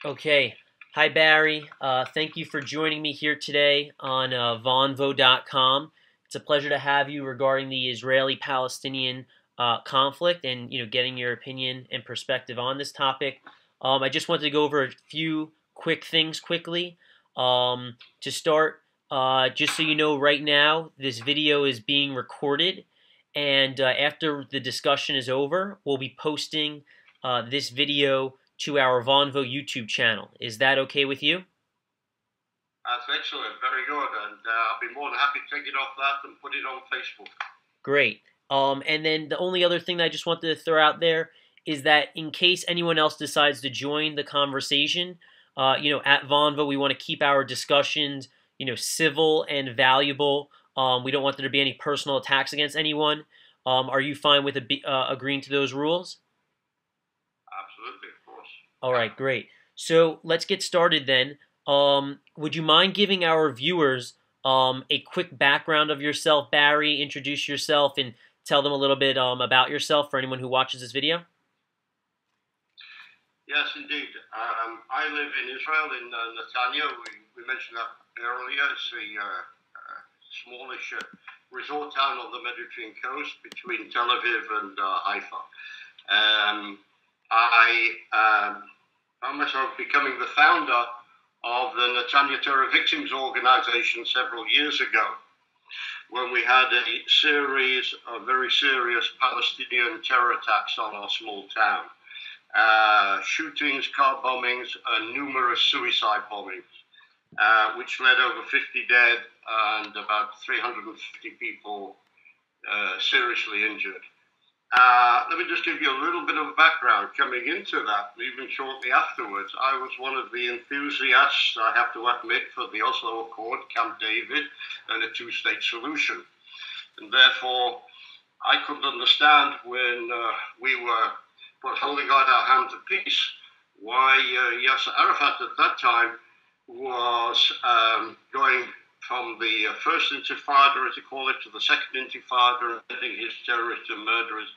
Okay. Hi, Barry. Thank you for joining me here today on Vonvo.com. It's a pleasure to have you regarding the Israeli-Palestinian conflict and getting your opinion and perspective on this topic. I just wanted to go over a few quick things quickly. To start, just so you know, right now this video is being recorded, and after the discussion is over, we'll be posting this video to our Vonvo YouTube channel. Is that okay with you? That's excellent, very good, and I'll be more than happy to take it off that and put it on Facebook. Great. And then the only other thing that I just wanted to throw out there is that in case anyone else decides to join the conversation, at Vonvo, we want to keep our discussions, civil and valuable. We don't want there to be any personal attacks against anyone. Are you fine with agreeing to those rules? Absolutely, of course. All right, great. So let's get started then. Would you mind giving our viewers a quick background of yourself, Barry? Introduce yourself and tell them a little bit about yourself for anyone who watches this video. Yes, indeed. I live in Israel, in Netanya. We mentioned that earlier. It's a smallish resort town on the Mediterranean coast between Tel Aviv and Haifa. I found myself becoming the founder of the Netanya Terror Victims Organization several years ago, when we had a series of very serious Palestinian terror attacks on our small town. Shootings, car bombings, and numerous suicide bombings, which led over 50 dead and about 350 people seriously injured. Let me just give you a little bit of background coming into that, even shortly afterwards. I was one of the enthusiasts, I have to admit, for the Oslo Accord, Camp David, and a two-state solution. And therefore, I couldn't understand when we were holding out our hand to peace, why Yasser Arafat at that time was going from the first intifada, as they call it, to the second intifada, and sending his terrorists and murderers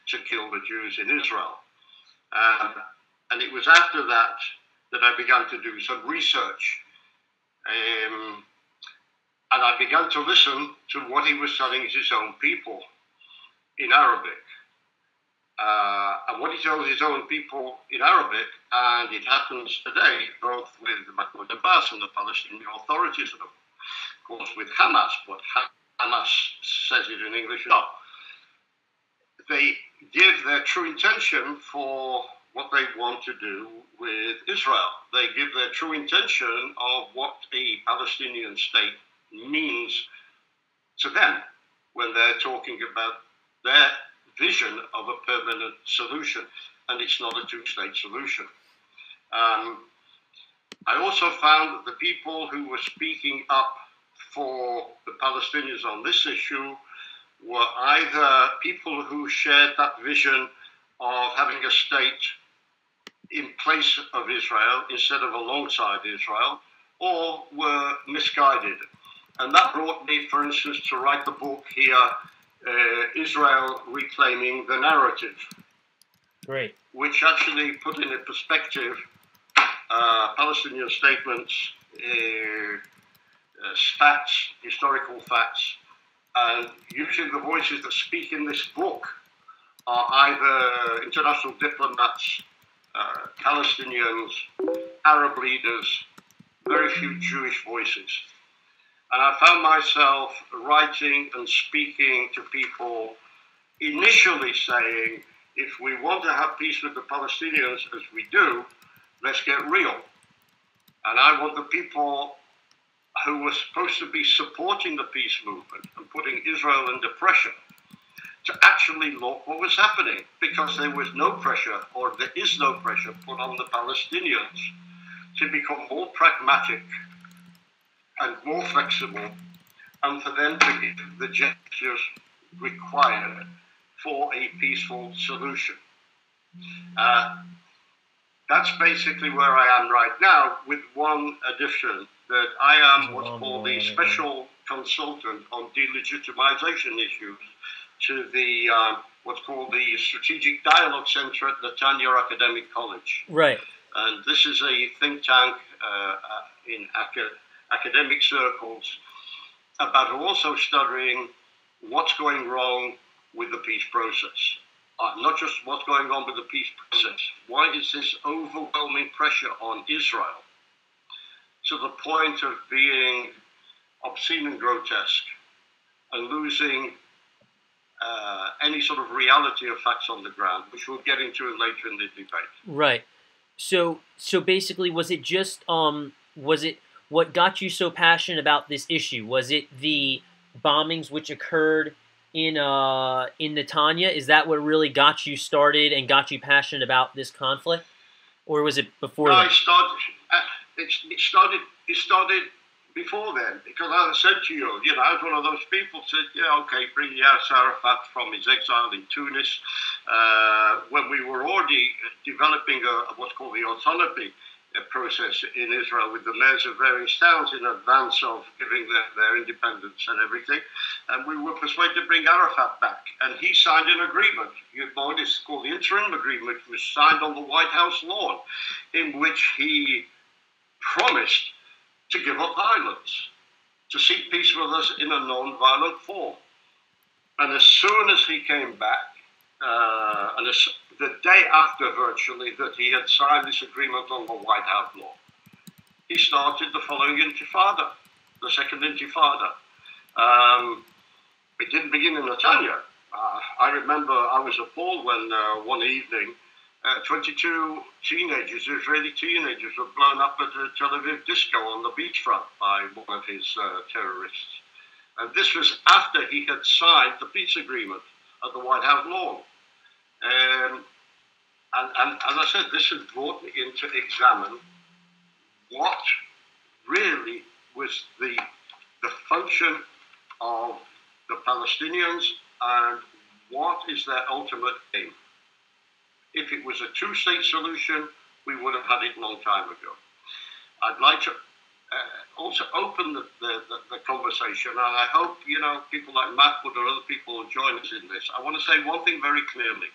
to kill the Jews in Israel. And it was after that that I began to do some research. And I began to listen to what he was telling his own people in Arabic. And what he tells his own people in Arabic, and it happens today, both with Mahmoud and the Palestinian authorities, of course, with Hamas, but Hamas says it in English. No. They give their true intention for what they want to do with Israel. They give their true intention of what a Palestinian state means to them when they're talking about their vision of a permanent solution, and it's not a two-state solution. I also found that the people who were speaking up for the Palestinians on this issue were either people who shared that vision of having a state in place of Israel instead of alongside Israel, or were misguided. And that brought me, for instance, to write the book here, Israel Reclaiming the Narrative. Great. Which actually put in perspective Palestinian statements, facts, historical facts, and usually the voices that speak in this book are either international diplomats, Palestinians, Arab leaders, very few Jewish voices. And I found myself writing and speaking to people initially saying, if we want to have peace with the Palestinians, as we do, let's get real. And I want the people who were supposed to be supporting the peace movement and putting Israel under pressure to actually look what was happening, because there was no pressure, or there is no pressure put on the Palestinians to become more pragmatic and more flexible, and for them to give the gestures required for a peaceful solution. That's basically where I am right now, with one addition, that I am what's called the special consultant on delegitimization issues to the what's called the Strategic Dialogue Center at Netanya Academic College. Right. And this is a think tank in academic circles about also studying what's going wrong with the peace process. Not just what's going on with the peace process. Why is this overwhelming pressure on Israel to the point of being obscene and grotesque and losing any sort of reality of facts on the ground, which we'll get into later in the debate. Right. So basically, was it just was it what got you so passionate about this issue? Was it the bombings which occurred in Netanya? Is that what really got you started and got you passionate about this conflict, or was it before that? It started before then, because as I said to you, I was one of those people who said, yeah, okay, bring Yasser Arafat from his exile in Tunis. When we were already developing what's called the autonomy process in Israel with the mayors of various towns in advance of giving their independence and everything, and we were persuaded to bring Arafat back, and he signed an agreement. You've noticed, called the interim agreement, which was signed on the White House lawn, in which he promised to give up violence, to seek peace with us in a non-violent form. And as soon as he came back, the day after virtually that he had signed this agreement on the White House law, he started the following intifada, the second intifada. It didn't begin in Netanya. I remember I was appalled when one evening 22 teenagers, Israeli teenagers, were blown up at a Tel Aviv disco on the beachfront by one of his terrorists. And this was after he had signed the peace agreement at the White House lawn. And as I said, this has brought me in to examine what really was the function of the Palestinians and what is their ultimate aim. If it was a two-state solution, we would have had it a long time ago. I'd like to also open the conversation, and I hope people like Mahmoud or other people will join us in this. I want to say one thing very clearly.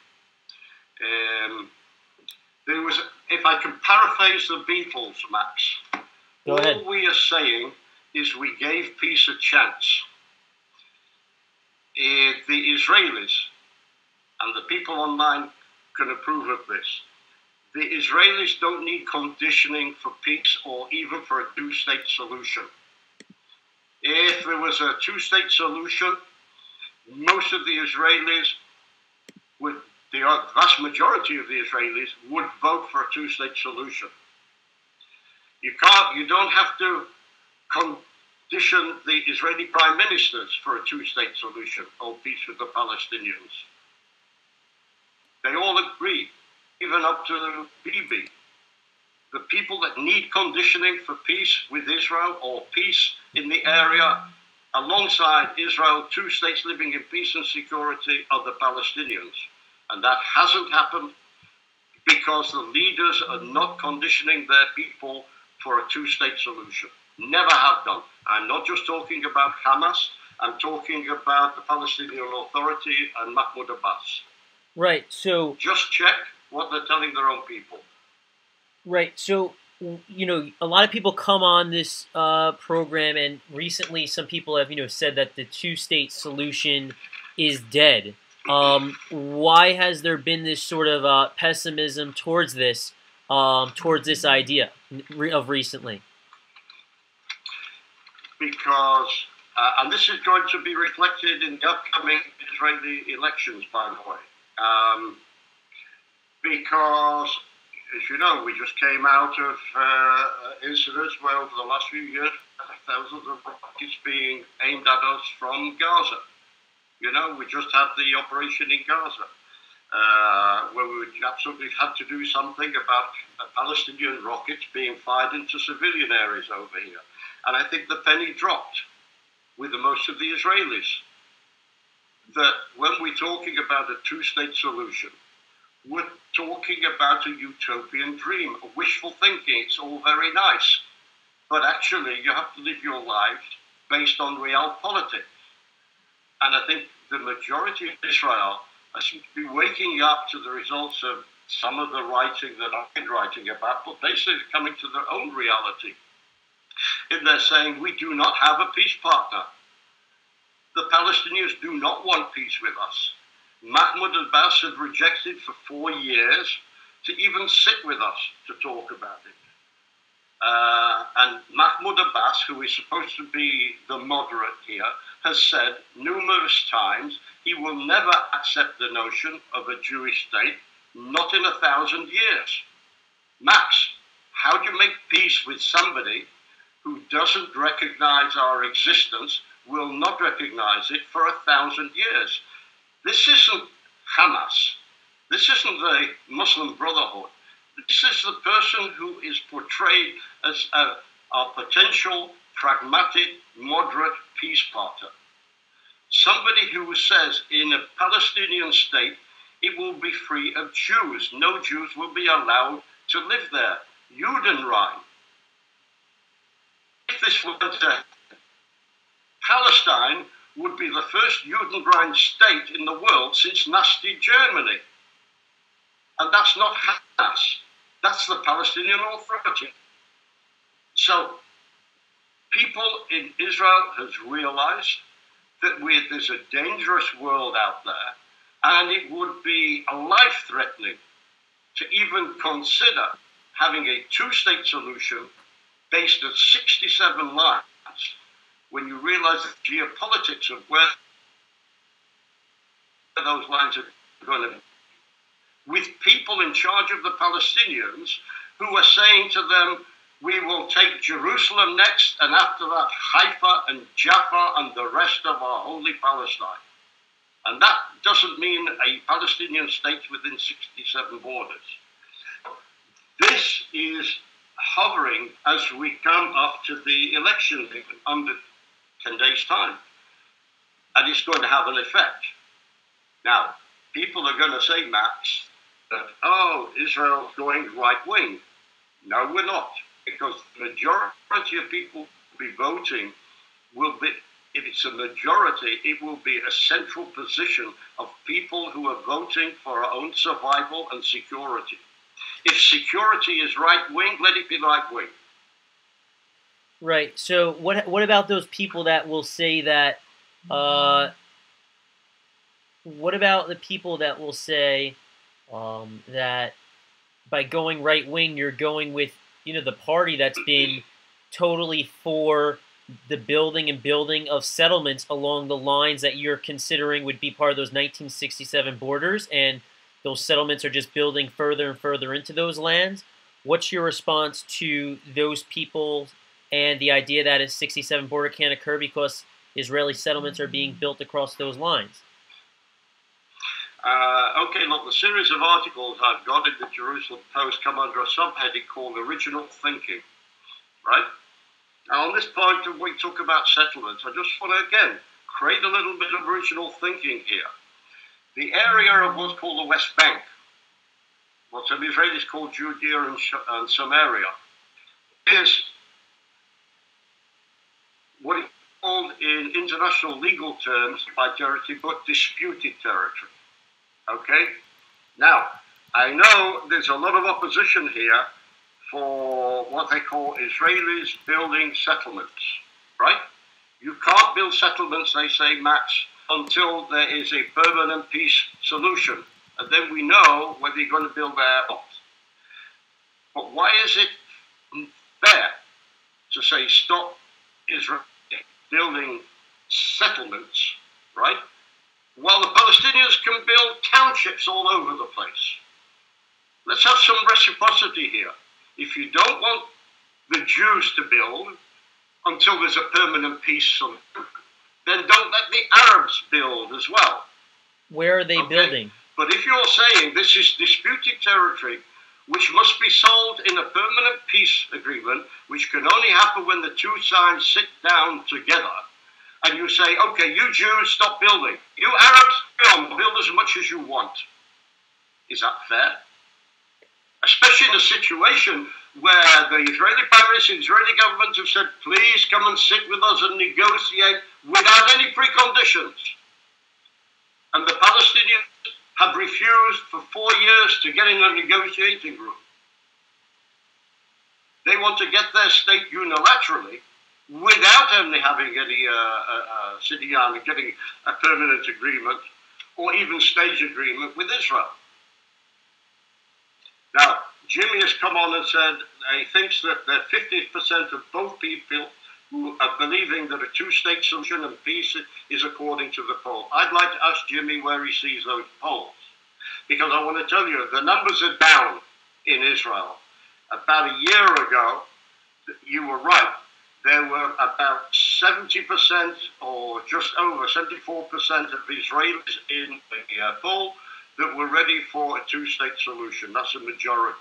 There was, if I can paraphrase the Beatles, Max, Go ahead. All we are saying is we gave peace a chance. The Israelis and the people online can approve of this. The Israelis don't need conditioning for peace or even for a two-state solution. If there was a two-state solution, most of the Israelis the vast majority of the Israelis would vote for a two-state solution. You don't have to condition the Israeli prime ministers for a two-state solution or peace with the Palestinians. They all agree, even up to Bibi. The people that need conditioning for peace with Israel or peace in the area alongside Israel, two states living in peace and security, are the Palestinians. And that hasn't happened because the leaders are not conditioning their people for a two-state solution. Never have done. I'm not just talking about Hamas. I'm talking about the Palestinian Authority and Mahmoud Abbas. Right, so... Just check what they're telling their own people. Right, so, a lot of people come on this program, and recently some people have, said that the two-state solution is dead. Why has there been this sort of pessimism towards this idea of recently? Because, and this is going to be reflected in the upcoming Israeli elections, by the way. Because, as you know, we just came out of incidents where over the last few years, thousands of rockets being aimed at us from Gaza. We just had the operation in Gaza, where we absolutely had to do something about Palestinian rockets being fired into civilian areas over here. And I think the penny dropped with most of the Israelis. That when we're talking about a two-state solution, we're talking about a utopian dream, a wishful thinking. It's all very nice. But actually, you have to live your life based on real politics. And I think the majority of Israel seem to be waking up to the results of some of the writing that I've been writing about, but basically coming to their own reality. And they're saying, we do not have a peace partner. The Palestinians do not want peace with us. Mahmoud Abbas had rejected for 4 years to even sit with us to talk about it. And Mahmoud Abbas, who is supposed to be the moderate here, has said numerous times he will never accept the notion of a Jewish state, not in 1,000 years. Max, how do you make peace with somebody who doesn't recognize our existence, will not recognize it for 1,000 years? This isn't Hamas. This isn't the Muslim Brotherhood. This is the person who is portrayed as a potential, pragmatic, moderate peace partner. Somebody who says in a Palestinian state, it will be free of Jews. No Jews will be allowed to live there. Judenrein. If this were to Palestine would be the first Judenrein state in the world since Nazi Germany. And that's not Hamas. That's the Palestinian Authority. So people in Israel has realized that there's a dangerous world out there, and it would be life-threatening to even consider having a two-state solution based on 67 lines when you realize the geopolitics of where those lines are going to be. With people in charge of the Palestinians who are saying to them, we will take Jerusalem next, and after that Haifa and Jaffa and the rest of our holy Palestine. And that doesn't mean a Palestinian state within 67 borders. This is hovering as we come up to the election under 10 days' time. And it's going to have an effect. Now, people are going to say, Max, that, oh, Israel's going right-wing. No, we're not. Because the majority of people who will be voting will be, if it's a majority, it will be a central position of people who are voting for our own survival and security. If security is right-wing, let it be right-wing. Right. So what about those people that will say that, what about the people that will say that by going right-wing, you're going with, the party that's been totally for the building of settlements along the lines that you're considering would be part of those 1967 borders, and those settlements are just building further and further into those lands? What's your response to those people and the idea that a 67 border can't occur because Israeli settlements are being built across those lines? Okay, look, the series of articles I've got in the Jerusalem Post come under a subheading called Original Thinking, right? Now, on this point, when we talk about settlements, I just want to, again, create a little bit of original thinking here. The area of what's called the West Bank, what some Israelis call Judea and Samaria, is what is called in international legal terms by territory, but disputed territory. Okay? Now, I know there's a lot of opposition here for what they call Israelis building settlements, right? You can't build settlements, they say, Max, until there is a permanent peace solution. And then we know whether you're going to build there or not. But why is it fair to say stop Israel building settlements, right? While the Palestinians can build townships all over the place. Let's have some reciprocity here. If you don't want the Jews to build until there's a permanent peace solution, then don't let the Arabs build as well. Where are they building? But if you're saying this is disputed territory, which must be solved in a permanent peace agreement, which can only happen when the two sides sit down together, and you say, okay, you Jews, stop building. You Arabs, build as much as you want. Is that fair? Especially in a situation where the Israeli Prime Minister, the Israeli government have said, please come and sit with us and negotiate without any preconditions. And the Palestinians have refused for 4 years to get in a negotiating room. They want to get their state unilaterally without only having any sitting down and getting a permanent agreement or even stage agreement with Israel. Now, Jimmy has come on and said he thinks that 50% of both people who are believing that a two-state solution and peace is according to the poll. I'd like to ask Jimmy where he sees those polls, because I want to tell you, the numbers are down in Israel. About a year ago, you were right, there were about 70% or just over 74% of Israelis in the poll that were ready for a two-state solution. That's a majority.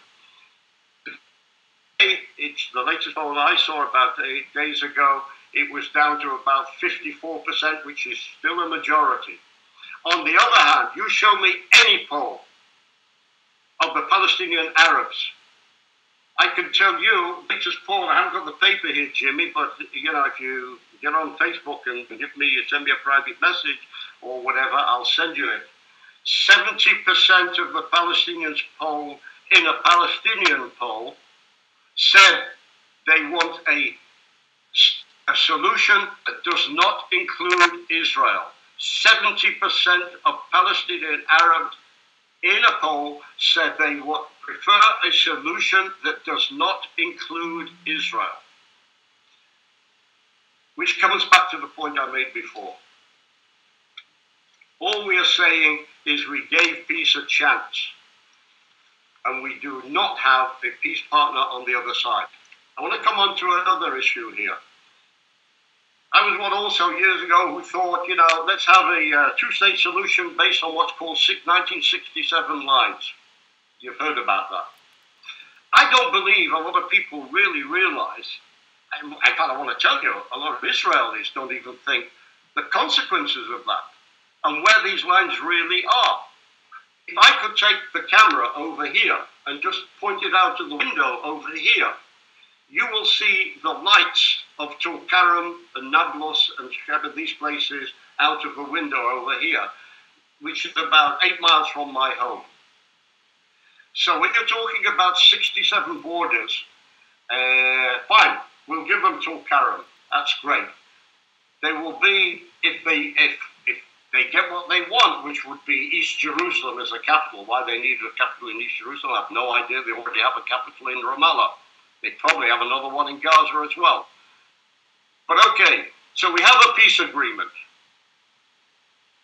It's the latest poll I saw about 8 days ago. It was down to about 54%, which is still a majority. On the other hand, you show me any poll of the Palestinian Arabs, I can tell you, latest poll, I haven't got the paper here, Jimmy, but you know, if you get on Facebook and send me a private message or whatever, I'll send you it. 70% of the Palestinians polled in a Palestinian poll said they want a solution that does not include Israel. 70% of Palestinian Arabs in a poll said they would prefer a solution that does not include Israel. Which comes back to the point I made before. All we are saying is we gave peace a chance, and we do not have a peace partner on the other side. I want to come on to another issue here. I was one also years ago who thought, you know, let's have a two-state solution based on what's called 1967 lines. You've heard about that. I don't believe a lot of people really realize, and in fact I want to tell you, a lot of Israelis don't even think the consequences of that and where these lines really are. If I could take the camera over here and just point it out to the window over here, you will see the lights of Tulkarem and Nablus and Sheba, these places, out of the window over here, which is about 8 miles from my home. So when you're talking about 67 borders, fine, we'll give them Tulkarem. That's great. They will be, if they get what they want, which would be East Jerusalem as a capital. Why they need a capital in East Jerusalem, I have no idea. They already have a capital in Ramallah. They probably have another one in Gaza as well. But okay, so we have a peace agreement.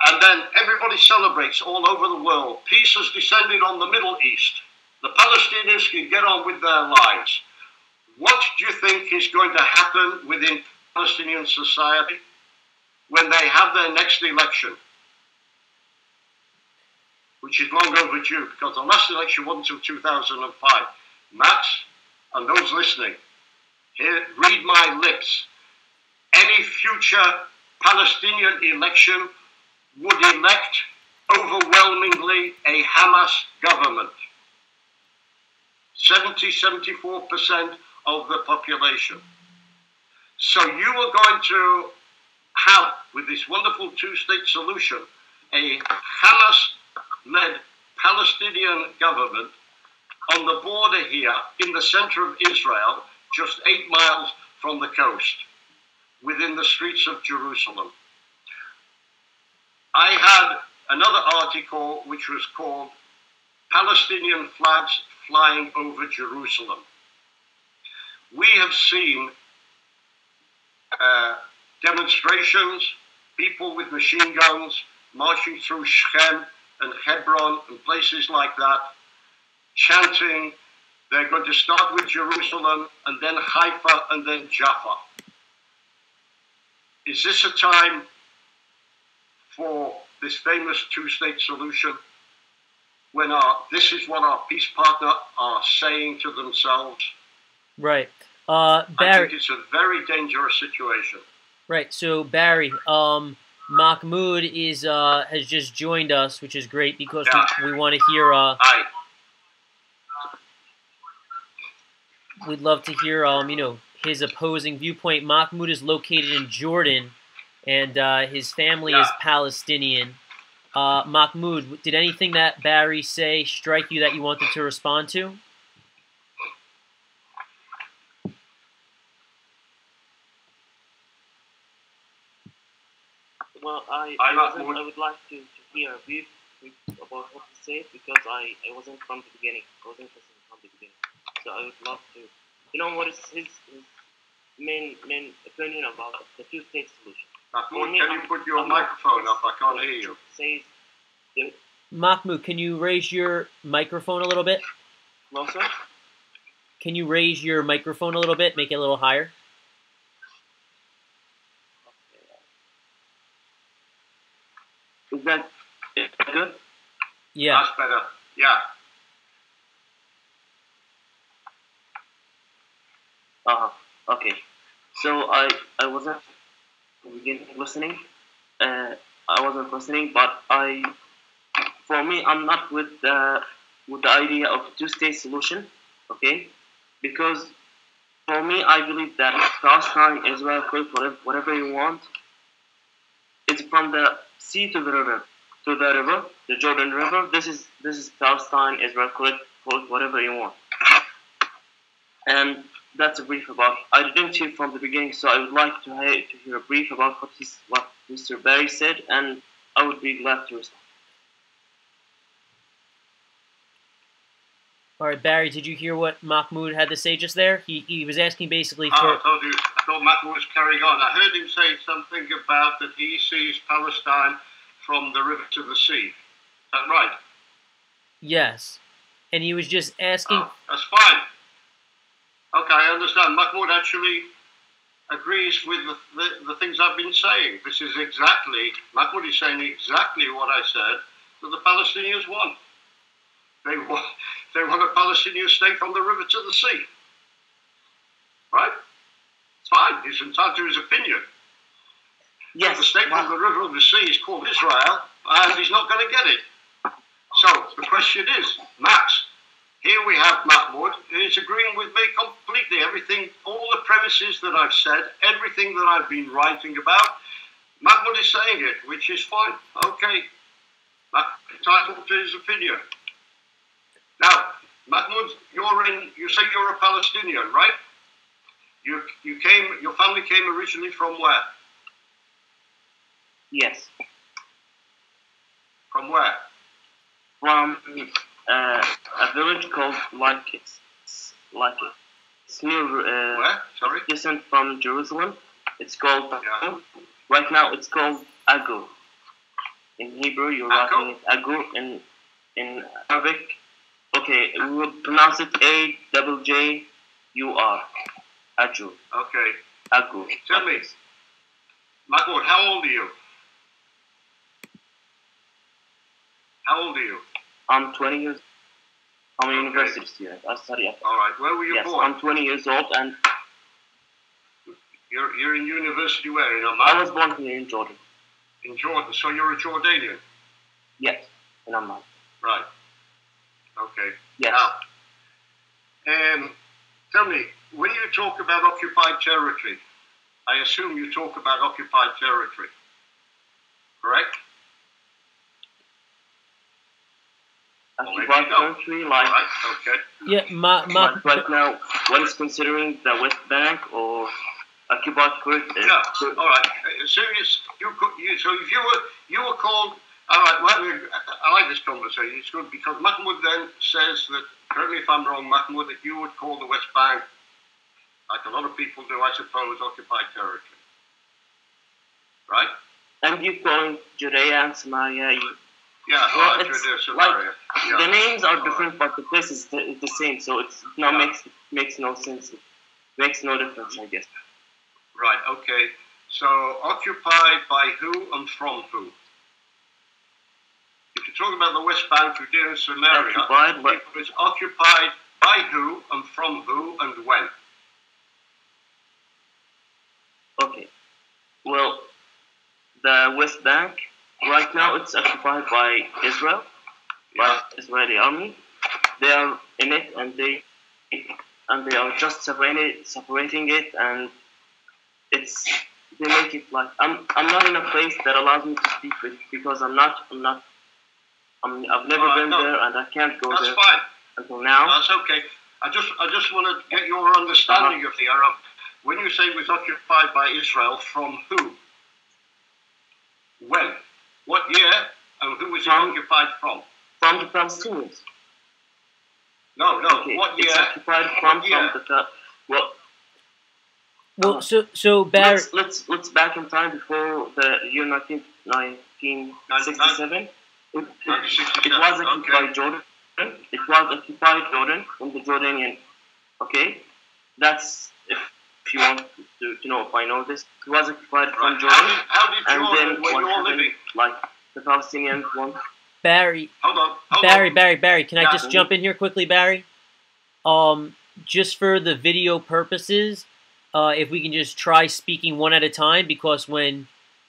And then everybody celebrates all over the world. Peace has descended on the Middle East. The Palestinians can get on with their lives. What do you think is going to happen within Palestinian society when they have their next election? Which is long overdue, because the last election wasn't until 2005. Matt, and those listening, here, read my lips. Any future Palestinian election would elect overwhelmingly a Hamas government. 74% of the population. So you are going to have, with this wonderful two-state solution, a Hamas-led Palestinian government on the border here in the center of Israel, just 8 miles from the coast, within the streets of Jerusalem. I had another article which was called Palestinian Flags Flying Over Jerusalem. We have seen demonstrations, people with machine guns marching through Shechem and Hebron and places like that, chanting, they're going to start with Jerusalem and then Haifa and then Jaffa. Is this a time for this famous two-state solution when this is what our peace partner are saying to themselves? Right. Barry, I think it's a very dangerous situation. Right. So Barry, Mahmoud is has just joined us, which is great because we want to hear. Hi. We'd love to hear you know, his opposing viewpoint. Mahmoud is located in Jordan, and his family is Palestinian. Mahmoud, did anything that Barry say strike you that you wanted to respond to? Well, I would like to hear a brief about what he said because I wasn't from the beginning. I wasn't listening from the beginning. So I would love to, what is his main opinion about the two-state solution. Mahmoud, can you put your microphone up? I can't hear you. Mahmoud, can you raise your microphone a little bit? No, sir? Can you raise your microphone a little bit, make it a little higher? Is that good? Yeah. That's better. Yeah. Okay. So I wasn't listening. I wasn't listening, but for me, I'm not with the idea of a two-state solution. Okay, because for me, I believe that Palestine, Israel, whatever you want. It's from the sea to the river, the Jordan River. This is Palestine, Israel, call it whatever you want. And that's a brief about. I didn't hear from the beginning, so I would like to hear a brief about what Mr. Barry said, and I would be glad to respond. All right, Barry, did you hear what Mahmoud had to say just there? He was asking basically for... I told you, I thought Mahmoud was carrying on. I heard him say something about that he sees Palestine from the river to the sea. Is that right? Yes. And he was just asking... Oh, that's fine. Okay, I understand. Mahmoud actually agrees with the things I've been saying. This is exactly, Mahmoud is saying exactly what I said that the Palestinians want. They want a Palestinian state from the river to the sea. Right? It's fine. He's entitled to his opinion. Yes. The state from the river and the sea is called Israel, and he's not going to get it. So the question is, Max, here we have Mahmoud, who is agreeing with me completely. Everything, all the premises that I've said, everything that I've been writing about, Mahmoud is saying it, which is fine. Okay. Mahmoud entitled to his opinion. Now, Mahmoud, you say you're a Palestinian, right? Your family came originally from where? Yes. From where? From a village called It's near. Where? Sorry. Distant from Jerusalem. It's called. Yeah. Right now, it's called Agur. In Hebrew, you're writing it Agur. In Arabic. Okay, we will pronounce it A-double-J-U-R. Ajur. Okay. Agur. Tell me, Mahmoud, how old are you? How old are you? I'm 20 years. I'm a university student. I study at. All right. Where were you born? I'm 20 years old, and you're in university where? In Oman? I was born here in Jordan. In Jordan, so you're a Jordanian. Yes, in Oman. Right. Okay. Yes. Now, tell me, when you talk about occupied territory, I assume you talk about occupied territory, correct? Occupied territory, like... Right, okay. Yeah, right now, what is considering the West Bank or occupied territory? Yeah, all right. So if you were called... All right, well, I like this conversation. It's good because Mahmoud then says that, correct me if I'm wrong, Mahmoud, that you would call the West Bank, like a lot of people do, I suppose, occupied territory. Right? And you calling Judea and Samaria. Yeah, well, Judea, Samaria. Like, the names are different, but the place is the same, so it's makes no sense. It makes no difference, I guess. Right, okay. So, occupied by who and from who? If you're talking about the West Bank, Judea and Samaria, it was occupied by who and from who and when? Okay. Well, the West Bank, right now it's occupied by Israel, by Israeli army. They are in it, and they are just separating it, and it's they make it like I'm not in a place that allows me to speak with, because I've never been no, there, and I can't go that's there fine. until now. That's okay. I just want to get your understanding of the Arab. When you say it was occupied by Israel, from who? When? What year? And who was it occupied from? From the Palestinians. No. Okay. What year? It's occupied from the Well, so Barry, let's back in time before the year 1967. It was occupied Jordan. It was occupied Jordan from the Jordanian. Okay, that's if you want to know if I know this. It was occupied from Jordan. How did Jordan, and then when what you're happened, living? like the Palestinians want. Barry, Hold on. Barry, can I just jump in here quickly, Barry? Just for the video purposes, if we can just try speaking one at a time, because when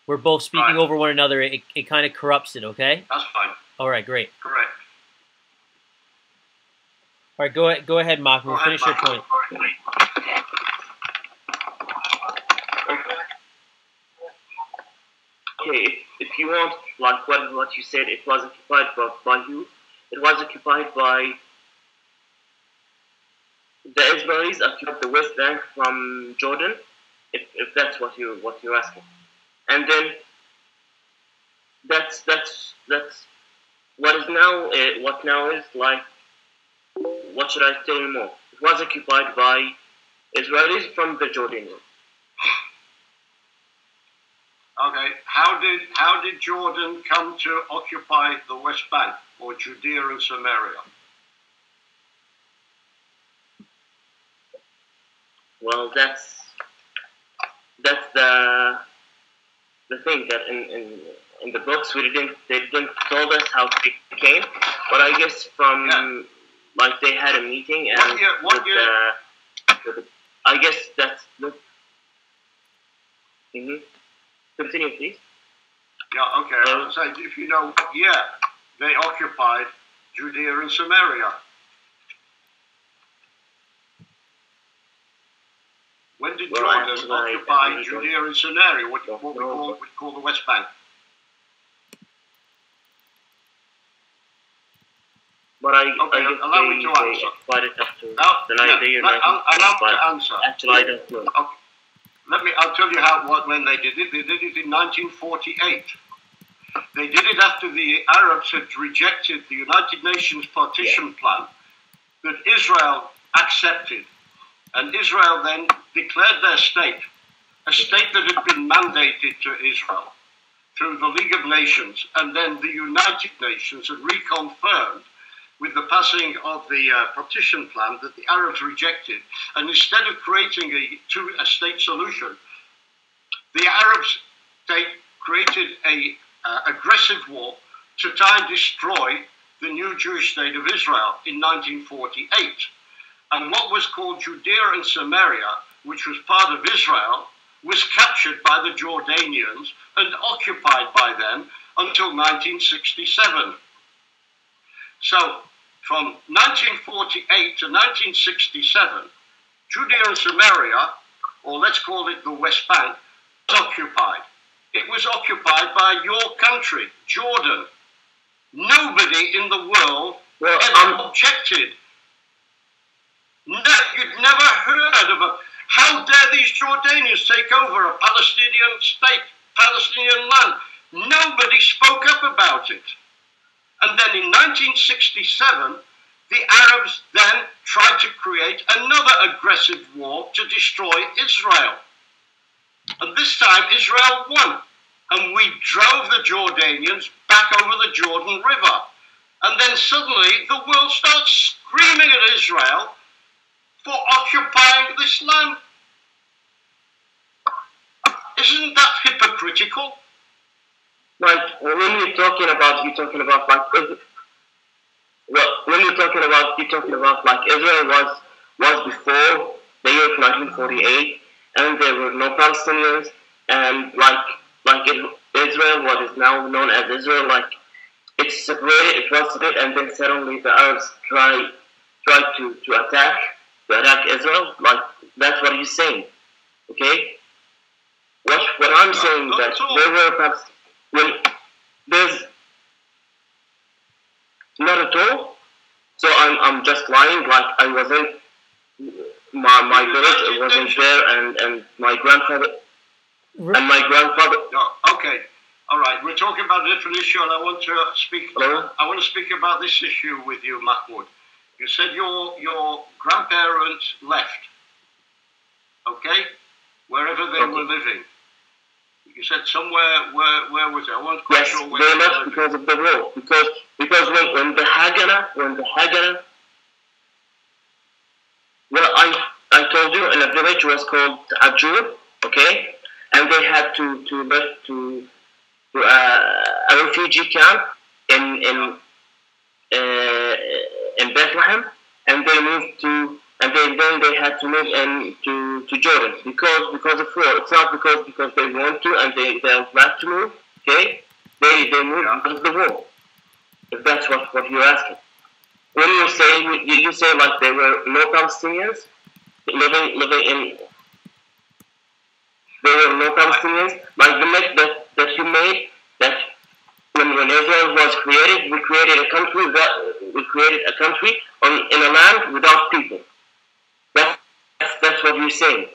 we're both speaking over one another, it kind of corrupts it, okay? That's fine. All right, great. Correct. All right, go ahead, Mahmoud. Finish your point. Okay, if you want, like what you said, it was occupied by who? It was occupied by the Israelis. Occupied the West Bank from Jordan, if that's what you're asking, and then that's what is now what now is like. What should I tell you more? It was occupied by Israelis from the Jordanians. Okay. How did Jordan come to occupy the West Bank, or Judea and Samaria? Well, that's the thing that in the books they didn't told us how it came, but I guess from like they had a meeting and what year? I guess that's Continue, please. Yeah, okay. I would say if you know what year they occupied Judea and Samaria. When did Jordan occupy Judea and Samaria, what we call the West Bank? But allow me to answer. Allow me to answer. Actually, I don't know. Okay. I'll tell you when they did it. They did it in 1948. They did it after the Arabs had rejected the United Nations partition plan that Israel accepted. And Israel then declared their state, a state that had been mandated to Israel through the League of Nations, and then the United Nations had reconfirmed with the passing of the partition plan that the Arabs rejected. And instead of creating a state solution, the Arabs created a aggressive war to try and destroy the new Jewish state of Israel in 1948. And what was called Judea and Samaria, which was part of Israel, was captured by the Jordanians and occupied by them until 1967. So, from 1948 to 1967, Judea and Samaria, or let's call it the West Bank, was occupied. It was occupied by your country, Jordan. Nobody in the world ever objected. You'd never heard of a... How dare these Jordanians take over a Palestinian state, Palestinian land? Nobody spoke up about it. And then in 1967, the Arabs then tried to create another aggressive war to destroy Israel. And this time, Israel won. And we drove the Jordanians back over the Jordan River. And then suddenly, the world starts screaming at Israel for occupying this land. Isn't that hypocritical? Like when you're talking about like when you're talking about like Israel was before the year 1948, and there were no Palestinians, and Israel, what is now known as Israel, like it's separated, it was split, and then suddenly the Arabs tried to attack Israel. Like that's what he's saying, okay? What I'm saying that there were when there's not at all. So I'm just lying. Like I wasn't my village wasn't there, and my grandfather and my grandfather. No, okay, all right. We're talking about a different issue, and I want to speak. I want to speak about this issue with you, Mahmoud. You said your grandparents left. Okay, wherever they were living. You said somewhere. Where was it? I wasn't quite sure where they left because of the war. Because when the Haganah. Well, I told you in a village was called Ajur, okay, and they had to left to a refugee camp in Bethlehem, and they moved to. And then they had to move to Jordan because of war. It's not because they want to and they're glad to move. Okay, they moved because of the war. If that's what you're asking. When you say like there were no Palestinians living in. There were no Palestinians. Like the myth that you made that when Israel was created, we created a country in a land without people. That's what you're saying.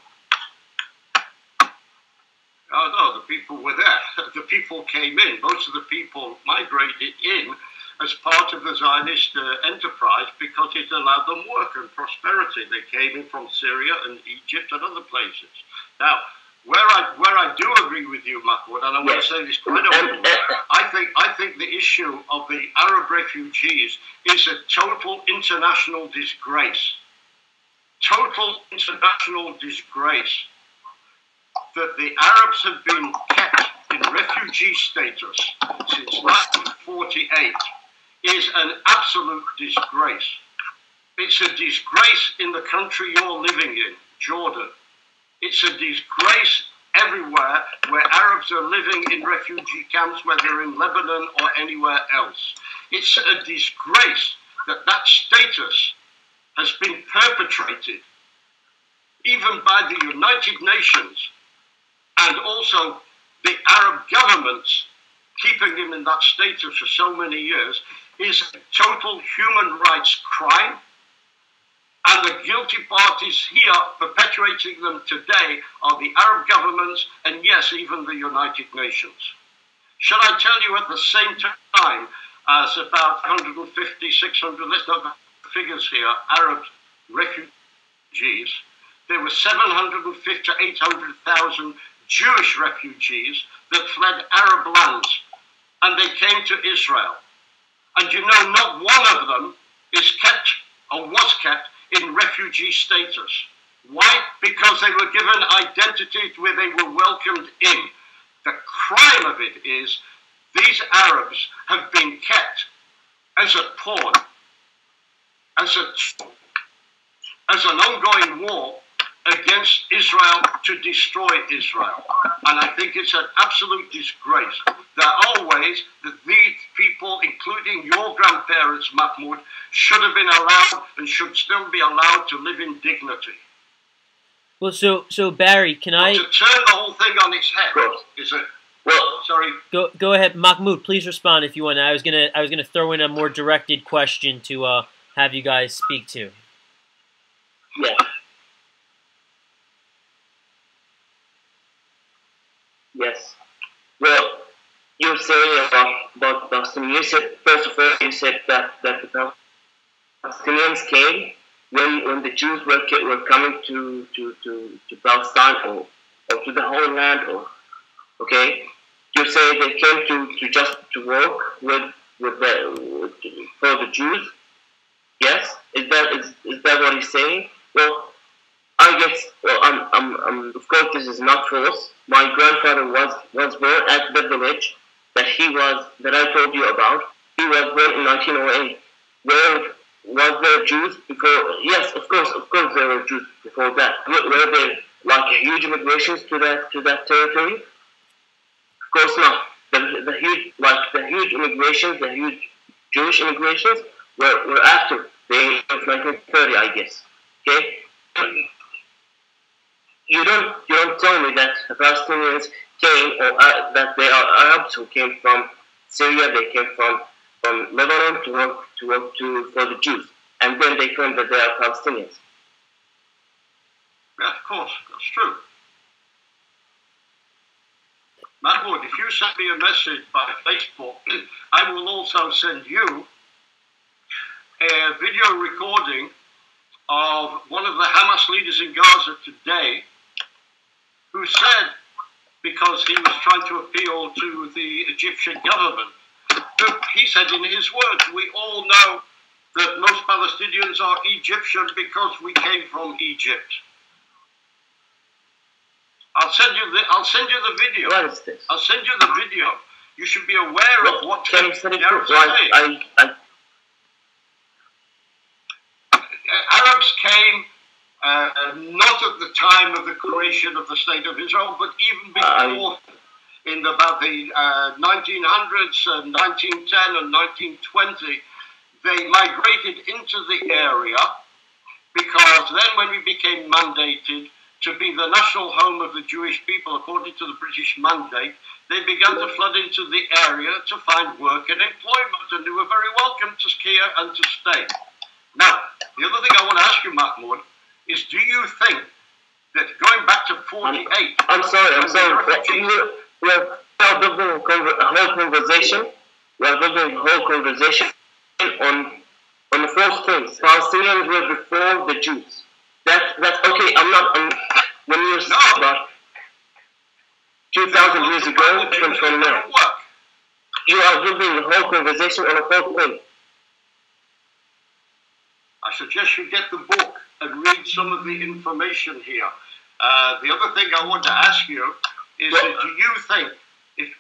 Oh no, the people were there. The people came in. Most of the people migrated in as part of the Zionist enterprise because it allowed them work and prosperity. They came in from Syria and Egypt and other places. Now, where I do agree with you, Mahmoud, and I want to say this quite openly, I think the issue of the Arab refugees is a total international disgrace. Total international disgrace that the Arabs have been kept in refugee status since 1948 is an absolute disgrace. It's a disgrace in the country you're living in, Jordan. It's a disgrace everywhere where Arabs are living in refugee camps, whether in Lebanon or anywhere else. It's a disgrace that status has been perpetrated even by the United Nations and also the Arab governments keeping him in that status for so many years is a total human rights crime, and the guilty parties here perpetuating them today are the Arab governments and yes, even the United Nations. Shall I tell you at the same time as about 150, 600, let's not the figures here, Arab refugees, there were 750 to 800,000 Jewish refugees that fled Arab lands and they came to Israel. And you know, not one of them is kept or was kept in refugee status. Why? Because they were given identities where they were welcomed in. The crime of it is these Arabs have been kept as a pawn, as an ongoing war against Israel to destroy Israel. And I think it's an absolute disgrace. There are ways that these people, including your grandparents, Mahmoud, should have been allowed and should still be allowed to live in dignity. Well, so Barry, can I... To turn the whole thing on its head, is it? Well, sorry. Go ahead, Mahmoud. Please respond if you want. I was gonna throw in a more directed question to have you guys speak to. Yeah. Yes. Well, you're saying about Palestinians. You said first of all, you said that the Palestinians came when the Jews were coming to Palestine or to the whole land, or okay. You say they came to just to work for the Jews. Yes, is that what he's saying? Well, I guess. Well, I'm of course this is not false. My grandfather was born at the village that I told you about. He was born in 1908. Where was there Jews before? Yes, of course there were Jews before that. Were there like huge migrations to that territory? Of course not. The huge immigrations, the huge Jewish immigrations were after the 1930, I guess. Okay. You you don't tell me that the Palestinians came, or that they are Arabs who came from Syria. They came from Lebanon to work for the Jews, and then they claim that they are Palestinians. Yeah, of course, that's true. Mahmoud, if you send me a message by Facebook, I will also send you a video recording of one of the Hamas leaders in Gaza today, who said, because he was trying to appeal to the Egyptian government, he said in his words, we all know that most Palestinians are Egyptian because we came from Egypt. I'll send you the video. What is this? I'll send you the video. You should be aware of what can you send it to? Arabs came not at the time of the creation of the State of Israel, but even before, in about the 1900s, 1910 and 1920, they migrated into the area, because then when we became mandated to be the national home of the Jewish people according to the British mandate, they began to flood into the area to find work and employment, and they were very welcome to here and to stay. Now, the other thing I want to ask you, Mahmoud, is do you think that going back to 48... I'm sorry. We are building a whole conversation. We are building a whole conversation on the first things. Palestinians were before the Jews. That's okay. When you talk about 2,000 years ago from now, you are building a whole conversation on a whole thing. I suggest you get the book and read some of the information here. The other thing I want to ask you is that do you think if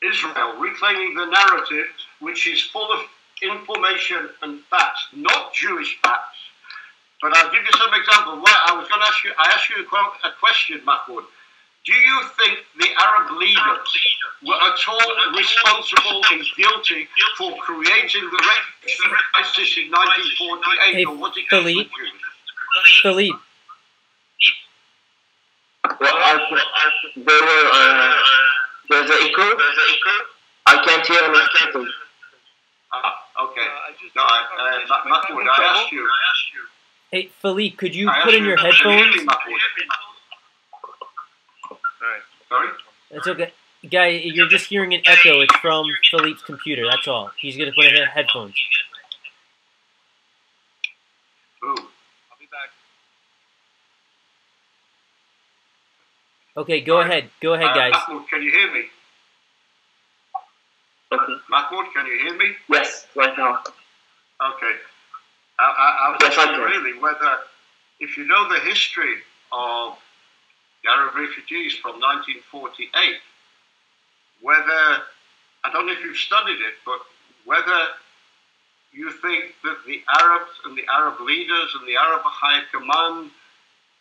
Israel reclaiming the narrative, which is full of information and facts, not Jewish facts, but I'll give you some examples. I asked you a question, Mahmoud. Do you think the Arab leaders were at all responsible and guilty for creating the refugee crisis in 1948? Hey, or was it Philippe. There's an echo. I can't hear anything. Okay. No, Mahmoud, I asked you. Hey, Philippe, could you put in your headphones? Sorry? That's okay. Guy, you're just hearing an echo. It's from Philippe's computer, that's all. He's going to put in headphones. Ooh. I'll be back. Okay, go ahead. Go ahead, guys. Mahmoud, can you hear me? Okay. Mahmoud, can you hear me? Yes, right now. Okay. I was asking really whether, if you know the history of the Arab refugees from 1948, whether, I don't know if you've studied it, but whether you think that the Arabs and the Arab leaders and the Arab high command,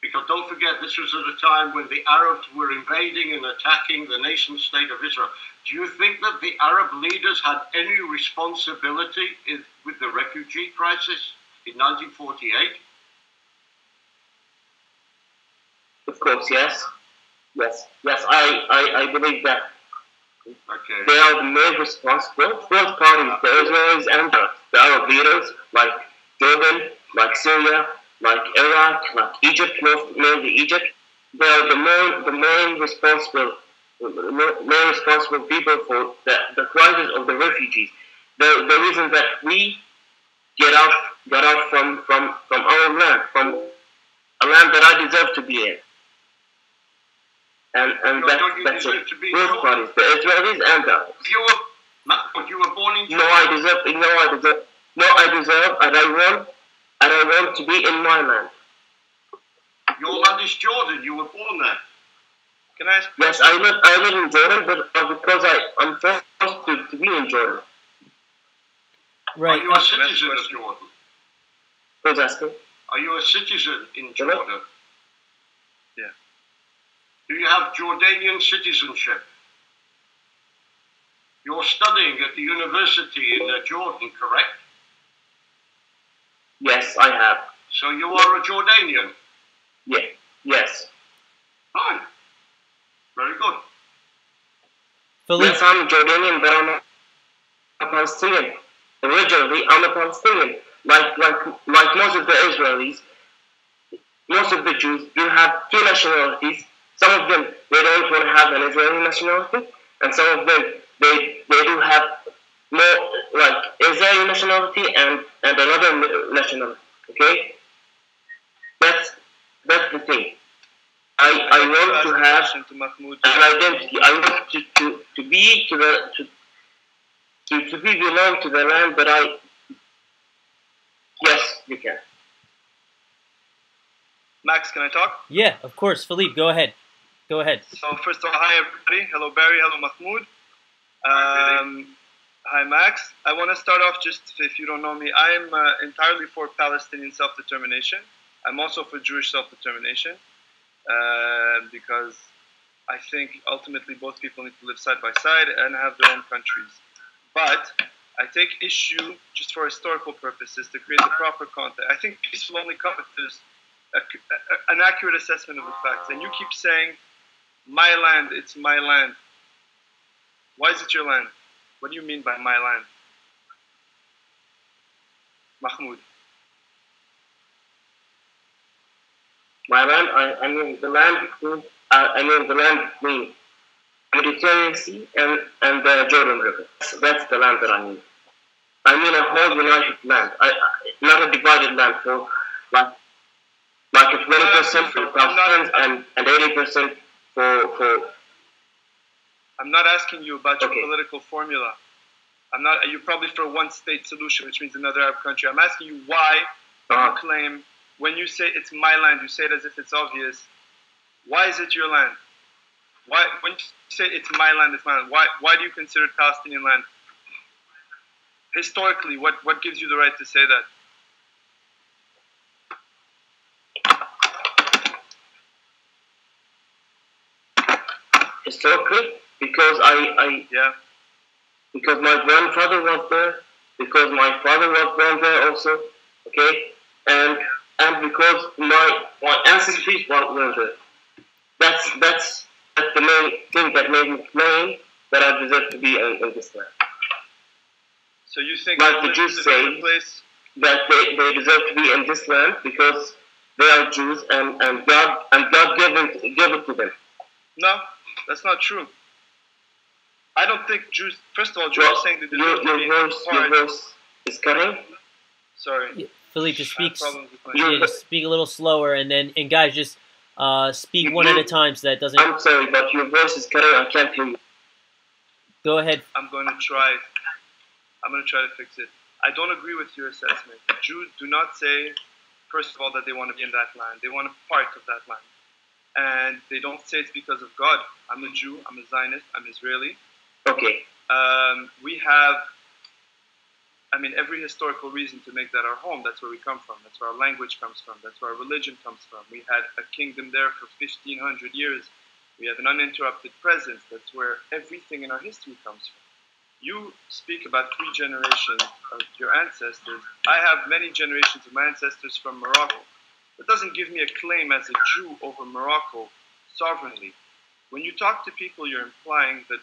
because don't forget this was at a time when the Arabs were invading and attacking the nation state of Israel. Do you think that the Arab leaders had any responsibility with the refugee crisis in 1948? Of course, yes. I believe that. Okay. They are the main responsible. Both parties, the Israelis and the Arab leaders, like Jordan, like Syria, like Iraq, like Egypt, mainly Egypt. They are the main responsible people for the crisis of the refugees. The reason that we get out from our land, from a land that I deserve to be in. And that's it. Both parties, the Israelis and the Arabs. You were born in Jordan. No, I deserve, and I want to be in my land. Your land is Jordan. You were born there. Can I ask? Yes, I live in Jordan, but because I'm forced to be in Jordan. Right. Are you a citizen of Jordan? Who's asking? Are you a citizen in Jordan? Yeah. Do you have Jordanian citizenship? You're studying at the university in Jordan, correct? Yes, I have. So you are a Jordanian? Yeah. Yes. Fine. Very good. Philippe, Yes, I'm Jordanian, but I'm a Palestinian. Originally, I'm a Palestinian. Like most of the Israelis, most of the Jews do have two nationalities. Some of them they don't want to have an Israeli nationality, and some of them they do have more like Israeli nationality and another nationality. Okay, that's that's the thing. I want to have to Mahmoud. an identity. I want to be to be belong to the land that I. Yes, you can. Max, can I talk? yeah, of course. Philippe, go ahead. Go ahead. So first of all, hi everybody. Hello Barry. Hello Mahmoud. Hi Max. I want to start off just if you don't know me, I am entirely for Palestinian self-determination. I'm also for Jewish self-determination because I think ultimately both people need to live side by side and have their own countries. But I take issue just for historical purposes to create the proper context. I think peace will only come if there's an accurate assessment of the facts. And you keep saying, my land, it's my land. Why is it your land? What do you mean by my land? Mahmoud. My land, I mean the land between, I mean the land between Mediterranean Sea and the Jordan River. That's the land that I mean. I mean a whole united land, not a divided land. So like a 20% for Palestinians and 80% for. I'm not asking you about your Okay. political formula. I'm not. You're probably for a one-state solution, which means another Arab country. I'm asking you why you claim when you say it's my land, you say it as if it's obvious. Why is it your land? Why, when you say it's my land, it's my land? Why do you consider it Palestinian land? Historically, what gives you the right to say that? Historically, because Yeah. because my grandfather was there, because my father was born there also, okay, and because my ancestors were there. That's the main thing that made me claim that I deserve to be in this land. So you think Like the Jews say that they deserve to be in this land because they are Jews and God gave it to them. No, that's not true. I don't think Jews. First of all, Jews are saying that your voice is cutting. Sorry. Philippe, just speak. Problems with my Yeah, just speak a little slower, and guys, just speak one at a time so that doesn't. I'm sorry, but your voice is cutting. I can't hear you. Go ahead. I'm going to try. I'm going to try to fix it. I don't agree with your assessment. Jews do not say, first of all, that they want to be in that land. They want a part of that land. And they don't say it's because of God. I'm a Jew, I'm a Zionist, I'm Israeli. Okay. We have, every historical reason to make that our home. That's where we come from. That's where our language comes from. That's where our religion comes from. We had a kingdom there for 1,500 years. We have an uninterrupted presence. That's where everything in our history comes from. You speak about 3 generations of your ancestors. I have many generations of my ancestors from Morocco. That doesn't give me a claim as a Jew over Morocco sovereignly. When you talk to people, you're implying that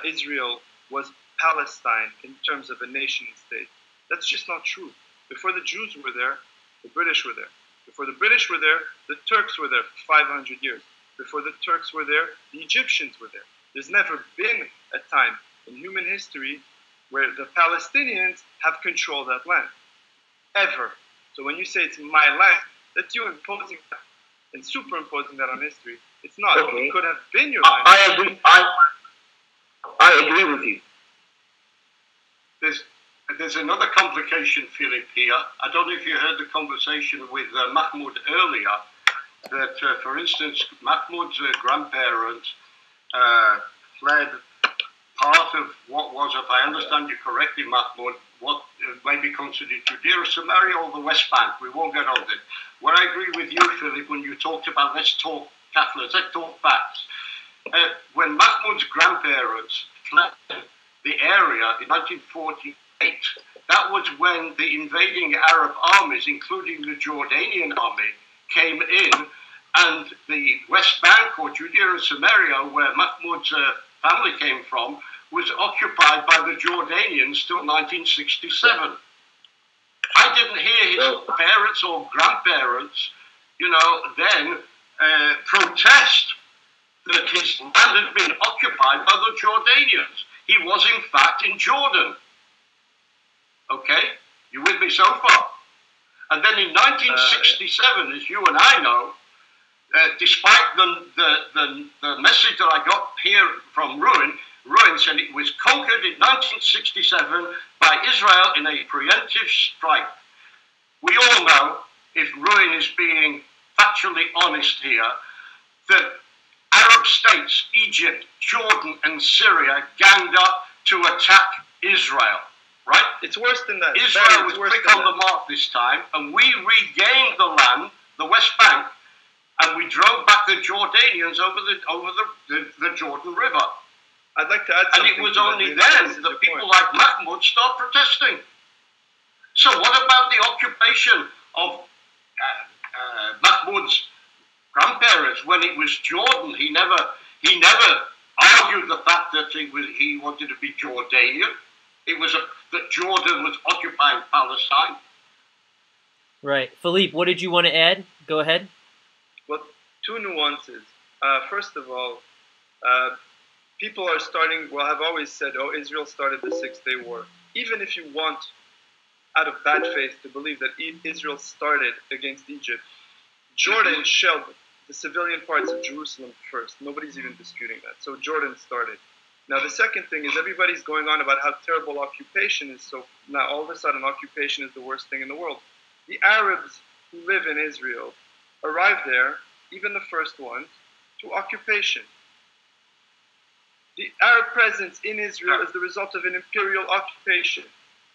Israel was Palestine in terms of a nation state. That's just not true. Before the Jews were there, the British were there. Before the British were there, the Turks were there for 500 years. Before the Turks were there, the Egyptians were there. There's never been a time in human history where the Palestinians have controlled that land. Ever. So when you say it's my land, that's you imposing that and superimposing that on history. It's not. Okay. It could have been your land. I agree. I agree with you. There's another complication, Philippe, here. I don't know if you heard the conversation with Mahmoud earlier, that, for instance, Mahmoud's grandparents fled part of what was, if I understand you correctly, Mahmoud, what may be considered Judea, Samaria, or the West Bank. We won't get on it. Where I agree with you, Philippe, when you talked about let's talk Catholics, let's talk facts. When Mahmoud's grandparents fled the area in 1948, that was when the invading Arab armies, including the Jordanian army, came in and the West Bank, or Judea and Samaria, where Mahmoud's family came from, was occupied by the Jordanians till 1967. I didn't hear his parents or grandparents, then protest that his land had been occupied by the Jordanians. He was, in fact, in Jordan. Okay? You with me so far? And then in 1967, as you and I know, despite the message that I got here from Ruin said it was conquered in 1967 by Israel in a preemptive strike. We all know, if Ruin is being factually honest here, that Arab states, Egypt, Jordan, and Syria ganged up to attack Israel, right? It's worse than that. Israel was quick on the mark this time, and we regained the land, the West Bank, and we drove back the Jordanians over the Jordan River. I'd like to add and something. And it was only then that people like Mahmoud start protesting. So what about the occupation of Mahmoud's grandparents when it was Jordan? He never argued the fact that he wanted to be Jordanian. It was that Jordan was occupying Palestine. Right. Philippe, what did you want to add? Go ahead. Well, two nuances. First of all, people are have always said, oh, Israel started the Six-Day War. Even if you want, out of bad faith, to believe that Israel started against Egypt, Jordan shelled the civilian parts of Jerusalem first. Nobody's even disputing that. So Jordan started. Now, the second thing is everybody's going on about how terrible occupation is. So now all of a sudden, occupation is the worst thing in the world. The Arabs who live in Israel arrived there, even the first ones, to occupation. The Arab presence in Israel is the result of an imperial occupation.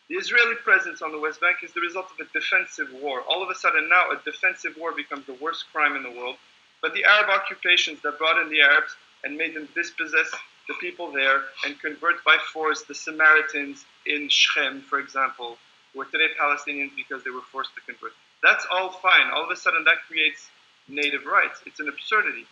The Israeli presence on the West Bank is the result of a defensive war. All of a sudden now, a defensive war becomes the worst crime in the world. But the Arab occupations that brought in the Arabs and made them dispossess the people there and convert by force the Samaritans in Shechem, for example, who are today Palestinians because they were forced to convert. That's all fine. All of a sudden that creates native rights. It's an absurdity.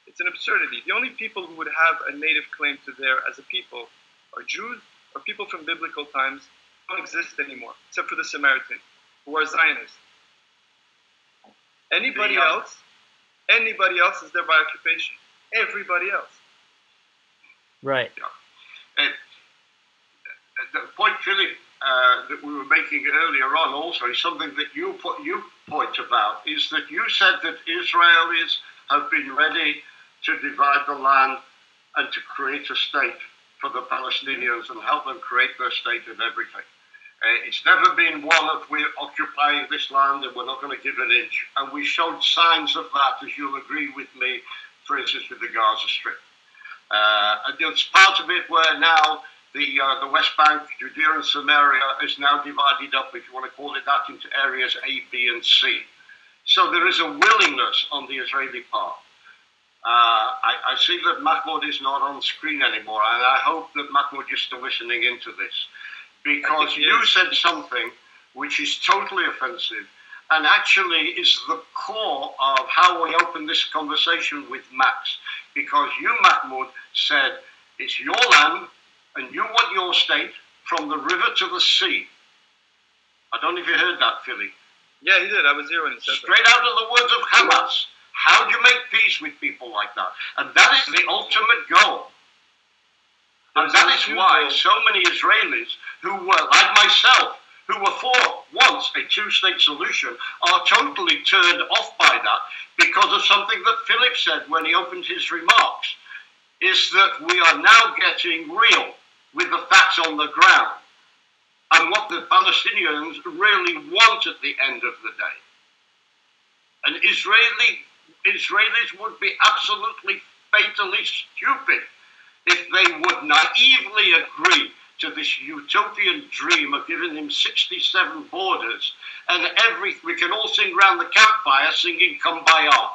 It's an absurdity. The only people who would have a native claim to there as a people are Jews or people from biblical times who don't exist anymore, except for the Samaritans, who are Zionists. Anybody else is there by occupation. Everybody else. Right. Yeah. The point, Philip, that we were making earlier on also is something that you point about, is that you said that Israelis have been ready to divide the land and to create a state for the Palestinians and help them create their state and everything. It's never been one of we're occupying this land and we're not going to give an inch. And we showed signs of that, as you'll agree with me, for instance, with the Gaza Strip. And there's part of it where now the West Bank, Judea and Samaria is now divided up, if you want to call it that, into areas A, B, and C. So there is a willingness on the Israeli part. I see that Mahmoud is not on screen anymore, and I hope that Mahmoud is still listening into this, because you said something which is totally offensive and actually is the core of how we open this conversation with Max. Because you, Mahmoud, said it's your land and you want your state from the river to the sea. I don't know if you heard that, Philly. Yeah, he did. I was here when he said Straight that. out of the words of Hamas. How do you make peace with people like that? And that is the ultimate goal. And that is why so many Israelis who were, like myself, who were for once a two-state solution, are totally turned off by that because of something that Philip said when he opened his remarks, is that we are now getting real with the facts on the ground and what the Palestinians really want at the end of the day. And Israelis would be absolutely fatally stupid if they would naively agree to this utopian dream of giving him 67 borders and we can all sing round the campfire singing Kumbaya.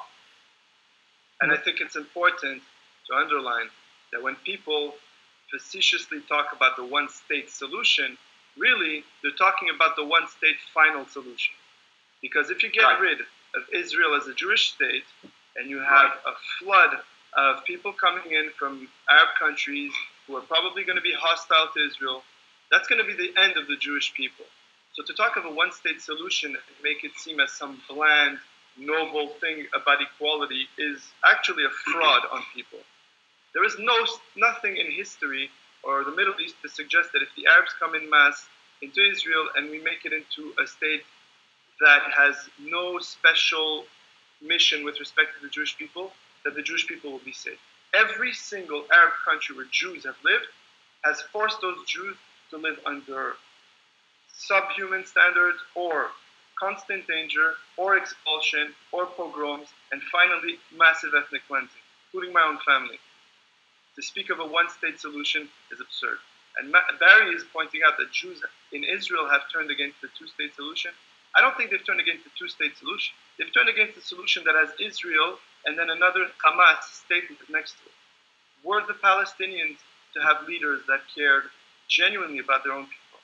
And I think it's important to underline that when people facetiously talk about the one-state solution, really they're talking about the one-state final solution. Because if you get rid of Israel as a Jewish state, and you have a flood of people coming in from Arab countries who are probably going to be hostile to Israel, that's going to be the end of the Jewish people. So to talk of a one-state solution and make it seem as some bland, noble thing about equality is actually a fraud on people. There is nothing in history or the Middle East to suggest that if the Arabs come in mass into Israel and we make it into a state that has no special mission with respect to the Jewish people, that the Jewish people will be safe. Every single Arab country where Jews have lived has forced those Jews to live under subhuman standards or constant danger or expulsion or pogroms and finally massive ethnic cleansing, including my own family. To speak of a one-state solution is absurd. And Barry is pointing out that Jews in Israel have turned against the two-state solution. I don't think they've turned against the two-state solution. They've turned against the solution that has Israel and then another Hamas state next to it. Were the Palestinians to have leaders that cared genuinely about their own people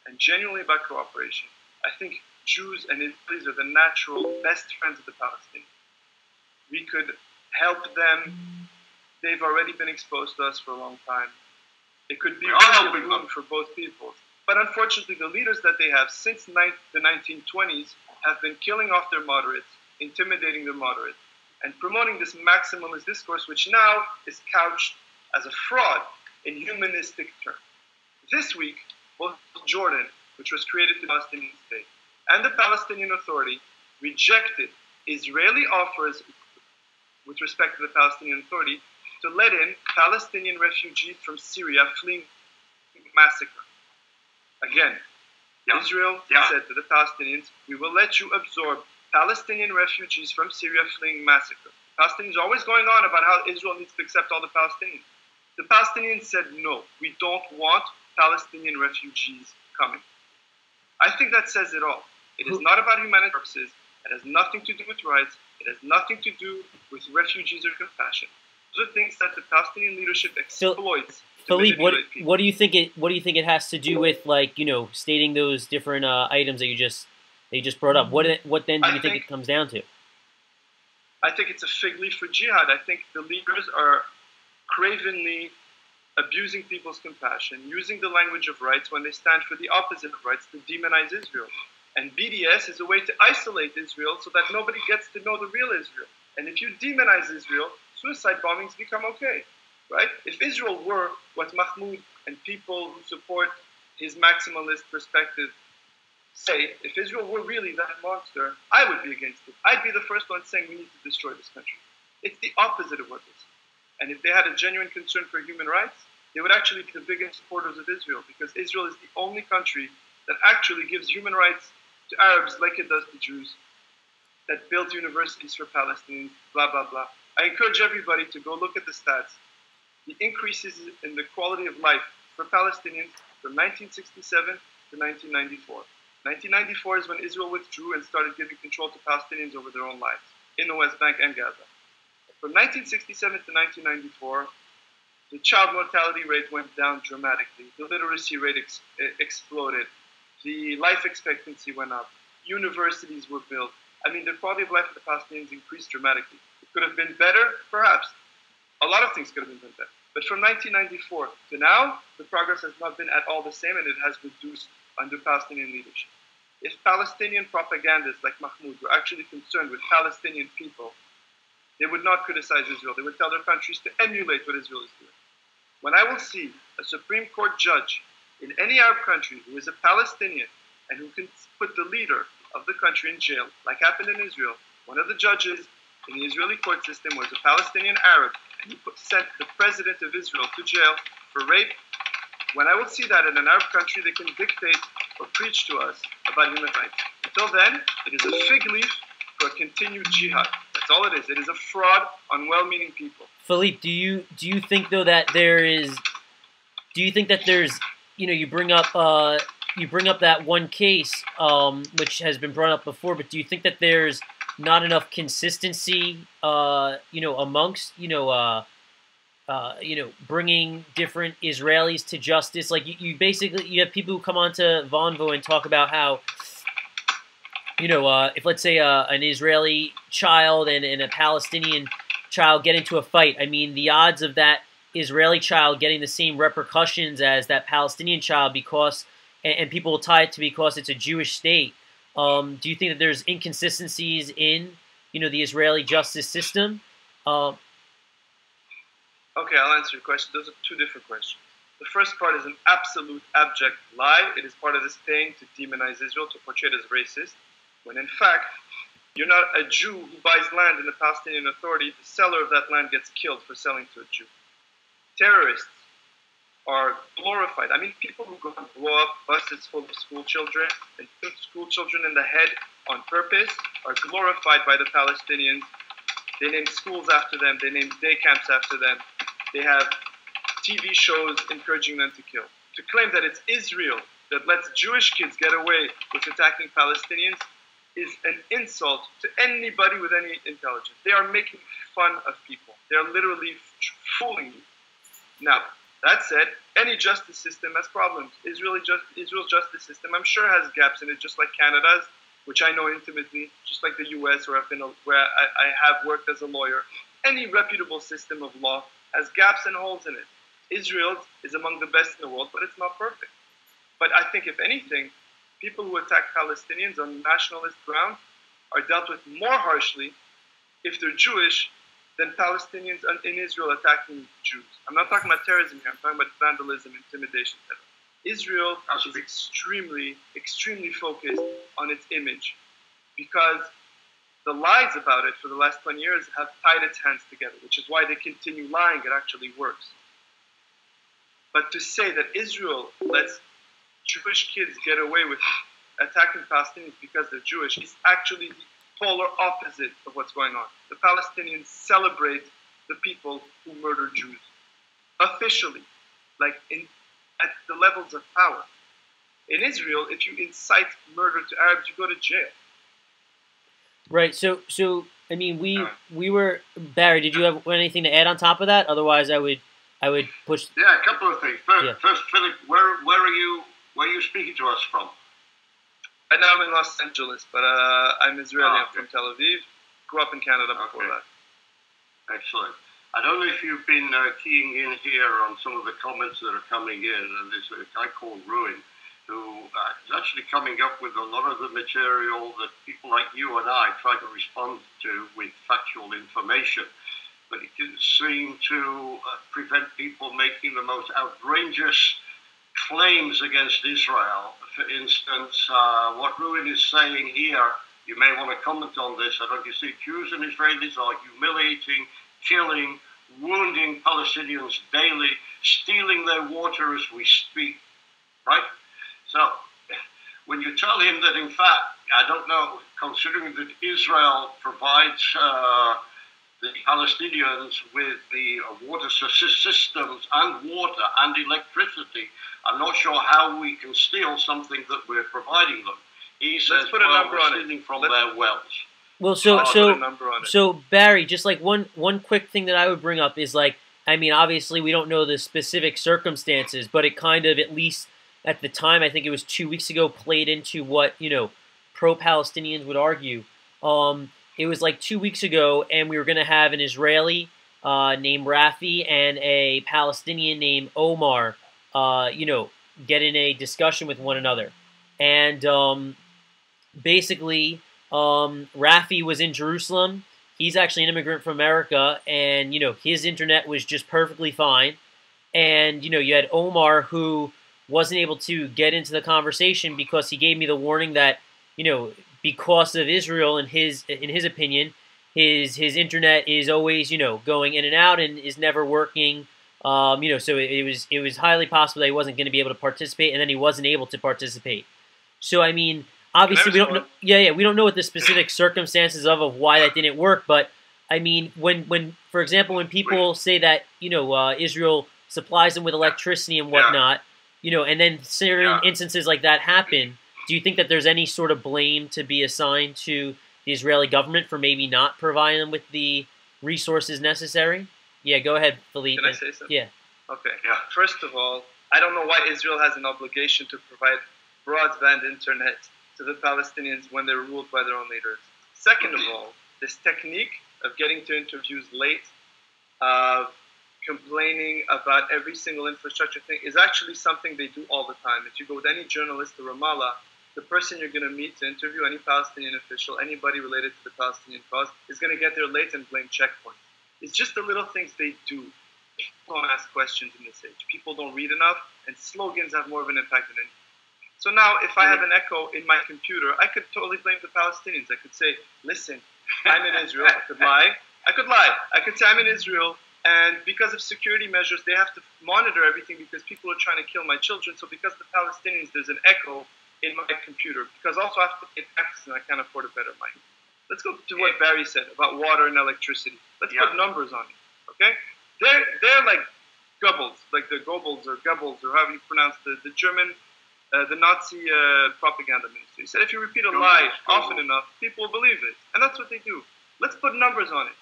and genuinely about cooperation, I think Jews and Israelis are the natural best friends of the Palestinians. We could help them. They've already been exposed to us for a long time. It could be really a boon for both peoples. But unfortunately, the leaders that they have since the 1920s have been killing off their moderates, intimidating their moderates, and promoting this maximalist discourse, which now is couched as a fraud in humanistic terms. This week, both Jordan, which was created to the Palestinian state, and the Palestinian Authority rejected Israeli offers with respect to the Palestinian Authority to let in Palestinian refugees from Syria fleeing massacre. Again, Israel said to the Palestinians, we will let you absorb Palestinian refugees from Syria fleeing massacre. Palestinians are always going on about how Israel needs to accept all the Palestinians. The Palestinians said, no, we don't want Palestinian refugees coming. I think that says it all. It is not about humanitarian purposes. It has nothing to do with rights. It has nothing to do with refugees or compassion. Those are things that the Palestinian leadership exploits. Philippe, what do you think it has to do with, like, you know, stating those different items that you just brought up? What then do you think it comes down to? I think it's a fig leaf for jihad. I think the leaders are cravenly abusing people's compassion, using the language of rights when they stand for the opposite of rights to demonize Israel. And BDS is a way to isolate Israel so that nobody gets to know the real Israel. And if you demonize Israel, suicide bombings become okay, right? If Israel were what Mahmoud and people who support his maximalist perspective say, if Israel were really that monster, I would be against it. I'd be the first one saying we need to destroy this country. It's the opposite of what this is. And if they had a genuine concern for human rights, they would actually be the biggest supporters of Israel, because Israel is the only country that actually gives human rights to Arabs like it does to Jews, that builds universities for Palestinians, blah, blah, blah. I encourage everybody to go look at the stats. The increases in the quality of life for Palestinians from 1967 to 1994. 1994 is when Israel withdrew and started giving control to Palestinians over their own lives in the West Bank and Gaza. From 1967 to 1994, the child mortality rate went down dramatically. The literacy rate exploded. The life expectancy went up. Universities were built. I mean, the quality of life of the Palestinians increased dramatically. It could have been better, perhaps. A lot of things could have been better. But from 1994 to now, the progress has not been at all the same, and it has reduced under Palestinian leadership. If Palestinian propagandists like Mahmoud were actually concerned with Palestinian people, they would not criticize Israel. They would tell their countries to emulate what Israel is doing. When I will see a Supreme Court judge in any Arab country who is a Palestinian and who can put the leader of the country in jail, like happened in Israel, one of the judges in the Israeli court system was a Palestinian Arab, and he sent the president of Israel to jail for rape. When I will see that in an Arab country, they can dictate or preach to us about human rights. Until then, it is a fig leaf for a continued jihad. That's all it is. It is a fraud on well-meaning people. Philippe, do you think though that there's you know, you bring up that one case which has been brought up before, but do you think that there's not enough consistency you know, amongst you know, bringing different Israelis to justice? Like you basically have people who come onto Vonvo and talk about how if let's say an Israeli child and a Palestinian child get into a fight, I mean, the odds of that Israeli child getting the same repercussions as that Palestinian child because, and people will tie it to because it's a Jewish state. Do you think that there's inconsistencies in, the Israeli justice system? Okay, I'll answer your question. Those are two different questions. The first part is an absolute abject lie. It is part of this thing to demonize Israel, to portray it as racist, when in fact, you're not a Jew who buys land in the Palestinian Authority. The seller of that land gets killed for selling to a Jew. Terrorists are glorified. I mean, people who go and blow up buses full of school children and shoot school children in the head on purpose are glorified by the Palestinians. They name schools after them. They name day camps after them. They have TV shows encouraging them to kill. To claim that it's Israel that lets Jewish kids get away with attacking Palestinians is an insult to anybody with any intelligence. They are making fun of people. They are literally fooling you. Now, that said, any justice system has problems. Israel's justice system, I'm sure, has gaps in it, just like Canada's, which I know intimately, just like the U.S., where I have worked as a lawyer. Any reputable system of law has gaps and holes in it. Israel is among the best in the world, but it's not perfect. But I think, if anything, people who attack Palestinians on nationalist grounds are dealt with more harshly if they're Jewish than Palestinians in Israel attacking Jews. I'm not talking about terrorism here. I'm talking about vandalism, intimidation, etc. Israel is extremely, extremely focused on its image because the lies about it for the last 20 years have tied its hands together, which is why they continue lying. It actually works. But to say that Israel lets Jewish kids get away with attacking Palestinians because they're Jewish is actually the polar opposite of what's going on. The Palestinians celebrate the people who murder Jews officially, like at the levels of power. In Israel, if you incite murder to Arabs, you go to jail. Right. So I mean, we were Barry. Did you have anything to add on top of that? Otherwise, I would push. Yeah, a couple of things. First, Philip, where are you speaking to us from? Right now I'm in Los Angeles, but I'm Israeli. I'm from Tel Aviv. Grew up in Canada before that. Excellent. I don't know if you've been keying in here on some of the comments that are coming in. And there's a guy called Ruin who is actually coming up with a lot of the material that people like you and I try to respond to with factual information. But it didn't seem to prevent people making the most outrageous claims against Israel. For instance, what Ruin is saying here, you may want to comment on this. I don't you see Jews and Israelis are humiliating, killing, wounding Palestinians daily, stealing their water as we speak, right? So when you tell him that, in fact, I don't know, considering that Israel provides the Palestinians with the water systems and water and electricity, I'm not sure how we can steal something that we're providing them. He says, well, we're stealing from their wells. Well, so Barry, just like one quick thing that I would bring up is, like, I mean, obviously we don't know the specific circumstances, but it kind of, at least at the time, I think it was 2 weeks ago, played into what, pro-Palestinians would argue. It was like 2 weeks ago, and we were going to have an Israeli named Rafi and a Palestinian named Omar, get in a discussion with one another. And basically, Rafi was in Jerusalem. He's actually an immigrant from America, and, his internet was just perfectly fine. And, you had Omar, who wasn't able to get into the conversation because he gave me the warning that, because of Israel, in his opinion, his internet is always, going in and out and is never working. So it was highly possible that he wasn't going to be able to participate, and then he wasn't able to participate. So, I mean, obviously we don't know. We don't know what the specific circumstances of why that didn't work. But I mean, when for example, when people say that Israel supplies them with electricity and whatnot, and then certain instances like that happen, do you think that there's any sort of blame to be assigned to the Israeli government for maybe not providing them with the resources necessary? Yeah, go ahead, Philippe. Can I say something? Yeah. Okay. Yeah. First of all, I don't know why Israel has an obligation to provide broadband internet to the Palestinians when they were ruled by their own leaders. Second of all, this technique of getting to interviews late, of complaining about every single infrastructure thing, is actually something they do all the time. If you go with any journalist to Ramallah, the person you're going to meet to interview, any Palestinian official, anybody related to the Palestinian cause, is going to get there late and blame checkpoints. It's just the little things they do. People don't ask questions in this age. People don't read enough, and slogans have more of an impact than anything. So now, if I have an echo in my computer, I could totally blame the Palestinians. I could say, listen, I'm in Israel. I could lie. I could say I'm in Israel, and because of security measures, they have to monitor everything because people are trying to kill my children. So because of the Palestinians, there's an echo in my computer. Because also I have to pay taxes and I can't afford a better mic. Let's go to what Barry said about water and electricity. Let's put numbers on it, okay? They're like Goebbels, like the Goebbels or however you pronounce the German, the Nazi propaganda minister. He said if you repeat a lie often enough, people will believe it. And that's what they do. Let's put numbers on it.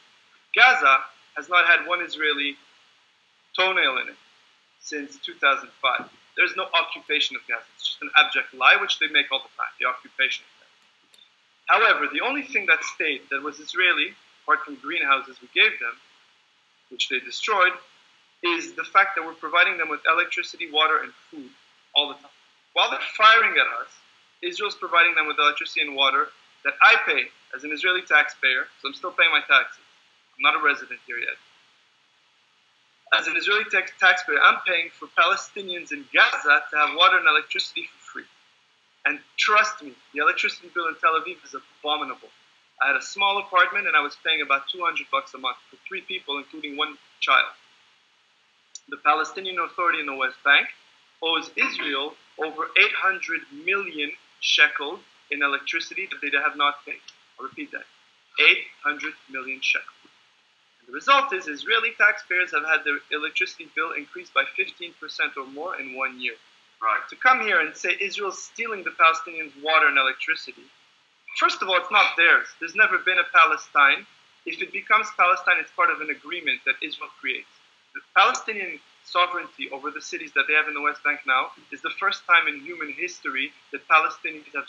Gaza has not had one Israeli toenail in it since 2005. There's no occupation of Gaza. It's just an abject lie, which they make all the time, the occupation of Gaza. However, the only thing that stayed that was Israeli, apart from greenhouses we gave them, which they destroyed, is the fact that we're providing them with electricity, water, and food all the time. While they're firing at us, Israel's providing them with electricity and water that I pay as an Israeli taxpayer, so I'm still paying my taxes. I'm not a resident here yet. As an Israeli taxpayer, I'm paying for Palestinians in Gaza to have water and electricity for free. And trust me, the electricity bill in Tel Aviv is abominable. I had a small apartment and I was paying about $200 a month for 3 people, including 1 child. The Palestinian Authority in the West Bank owes Israel over 800 million shekels in electricity that they have not paid. I'll repeat that. 800 million shekels. The result is Israeli taxpayers have had their electricity bill increased by 15% or more in 1 year. Right. To come here and say Israel's stealing the Palestinians' water and electricity, first of all, it's not theirs. There's never been a Palestine. If it becomes Palestine, it's part of an agreement that Israel creates. The Palestinian sovereignty over the cities that they have in the West Bank now is the first time in human history that Palestinians have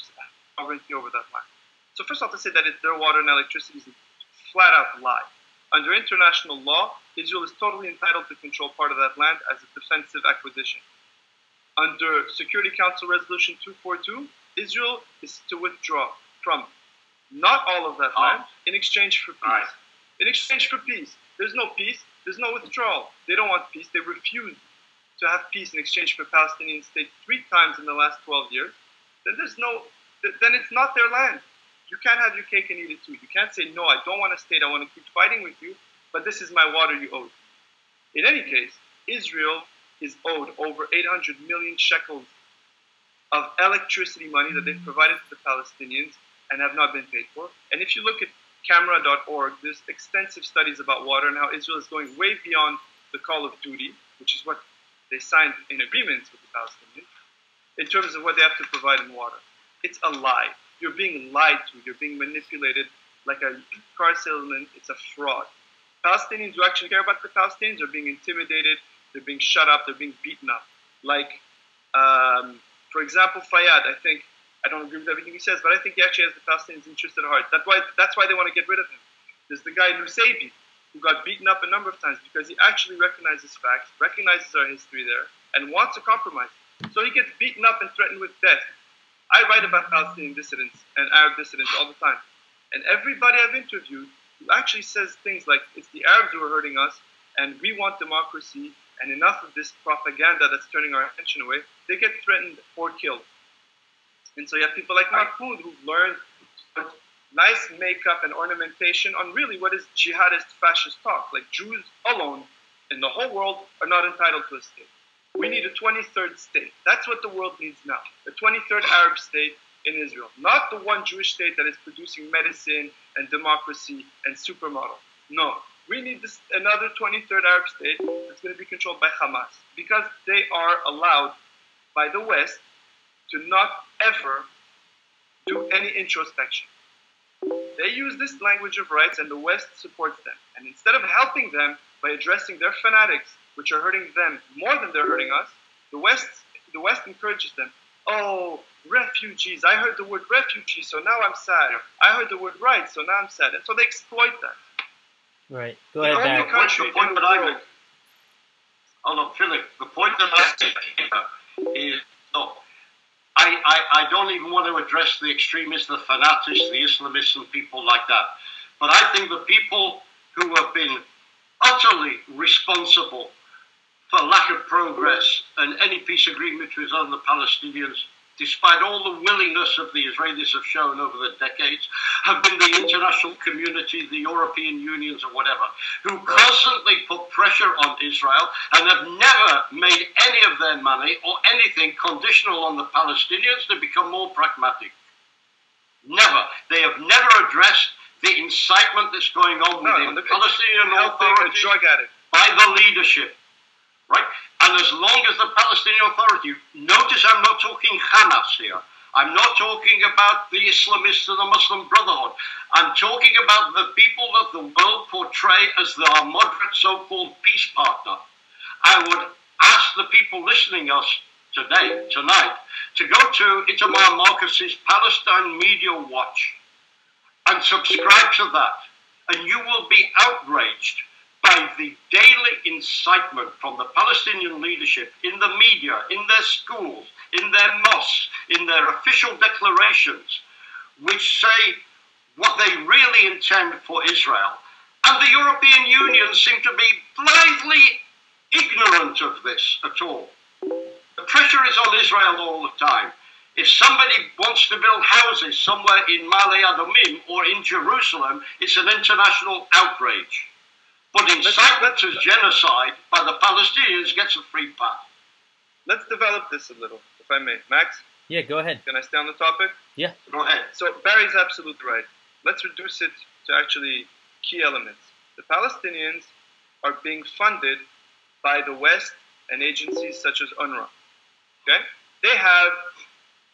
sovereignty over that land. So first of all, to say that it's their water and electricity is a flat-out lie. Under international law, Israel is totally entitled to control part of that land as a defensive acquisition. Under Security Council Resolution 242, Israel is to withdraw from not all of that land in exchange for peace. Right. In exchange for peace. There's no peace, there's no withdrawal. They don't want peace. They refuse to have peace in exchange for Palestinian state 3 times in the last 12 years. Then then it's not their land. You can't have your cake and eat it too. You can't say, no, I don't want a state, I want to keep fighting with you, but this is my water you owe. In any case, Israel is owed over 800 million shekels of electricity money that they've provided to the Palestinians and have not been paid for. And if you look at camera.org, there's extensive studies about water and how Israel is going way beyond the call of duty, which is what they signed in agreements with the Palestinians, in terms of what they have to provide in water. It's a lie. You're being lied to. You're being manipulated like a car salesman. It's a fraud. Palestinians who actually care about the Palestinians are being intimidated. They're being shut up. They're being beaten up. Like, for example, Fayyad, I don't agree with everything he says, but I think he actually has the Palestinians' interest at heart. That's why they want to get rid of him. There's the guy Nusaybi, who got beaten up a number of times because he actually recognizes facts, recognizes our history there, and wants to compromise. So he gets beaten up and threatened with death. I write about Palestinian dissidents and Arab dissidents all the time. And everybody I've interviewed who actually says things like, it's the Arabs who are hurting us, and we want democracy, and enough of this propaganda that's turning our attention away, they get threatened or killed. And so you have people like Mahmoud who've learned nice makeup and ornamentation on really what is jihadist fascist talk. Like Jews alone in the whole world are not entitled to a state. We need a 23rd state. That's what the world needs now. A 23rd Arab state in Israel. Not the one Jewish state that is producing medicine and democracy and supermodel. No. We need another 23rd Arab state that's going to be controlled by Hamas. Because they are allowed by the West to not ever do any introspection. They use this language of rights and the West supports them. And instead of helping them by addressing their fanatics, which are hurting them more than they're hurting us, the West encourages them. Oh, refugees. I heard the word refugee, so now I'm sad. Yeah. I heard the word rights, so now I'm sad. And so they exploit that. Right. Go ahead, The only Barry. country The point in the that I world. make, hold on, Philip. The point that I make is, look, I don't even want to address the extremists, the fanatics, the Islamists, and people like that. But I think the people who have been utterly responsible for lack of progress and any peace agreement with the Palestinians, despite all the willingness of the Israelis have shown over the decades, have been the international community, the European unions or whatever, who constantly put pressure on Israel and have never made any of their money or anything conditional on the Palestinians to become more pragmatic. Never. They have never addressed the incitement that's going on within the Palestinian authorities a drug addict. by the leadership. Right? And as long as the Palestinian Authority, notice I'm not talking Hamas here. I'm not talking about the Islamists and the Muslim Brotherhood. I'm talking about the people that the world portray as their moderate so-called peace partner. I would ask the people listening us tonight, to go to Itamar Marcus's Palestine Media Watch and subscribe to that. And you will be outraged by the daily incitement from the Palestinian leadership in the media, in their schools, in their mosques, in their official declarations, which say what they really intend for Israel. And the European Union seem to be blithely ignorant of this at all. The pressure is on Israel all the time. If somebody wants to build houses somewhere in Ma'ale Adumim or in Jerusalem, it's an international outrage. But incitement to genocide by the Palestinians gets a free pass. Let's develop this a little, if I may. Max? Yeah, go ahead. Can I stay on the topic? Yeah. Go ahead. So Barry's absolutely right. Let's reduce it to actually key elements. The Palestinians are being funded by the West and agencies such as UNRWA. Okay? They have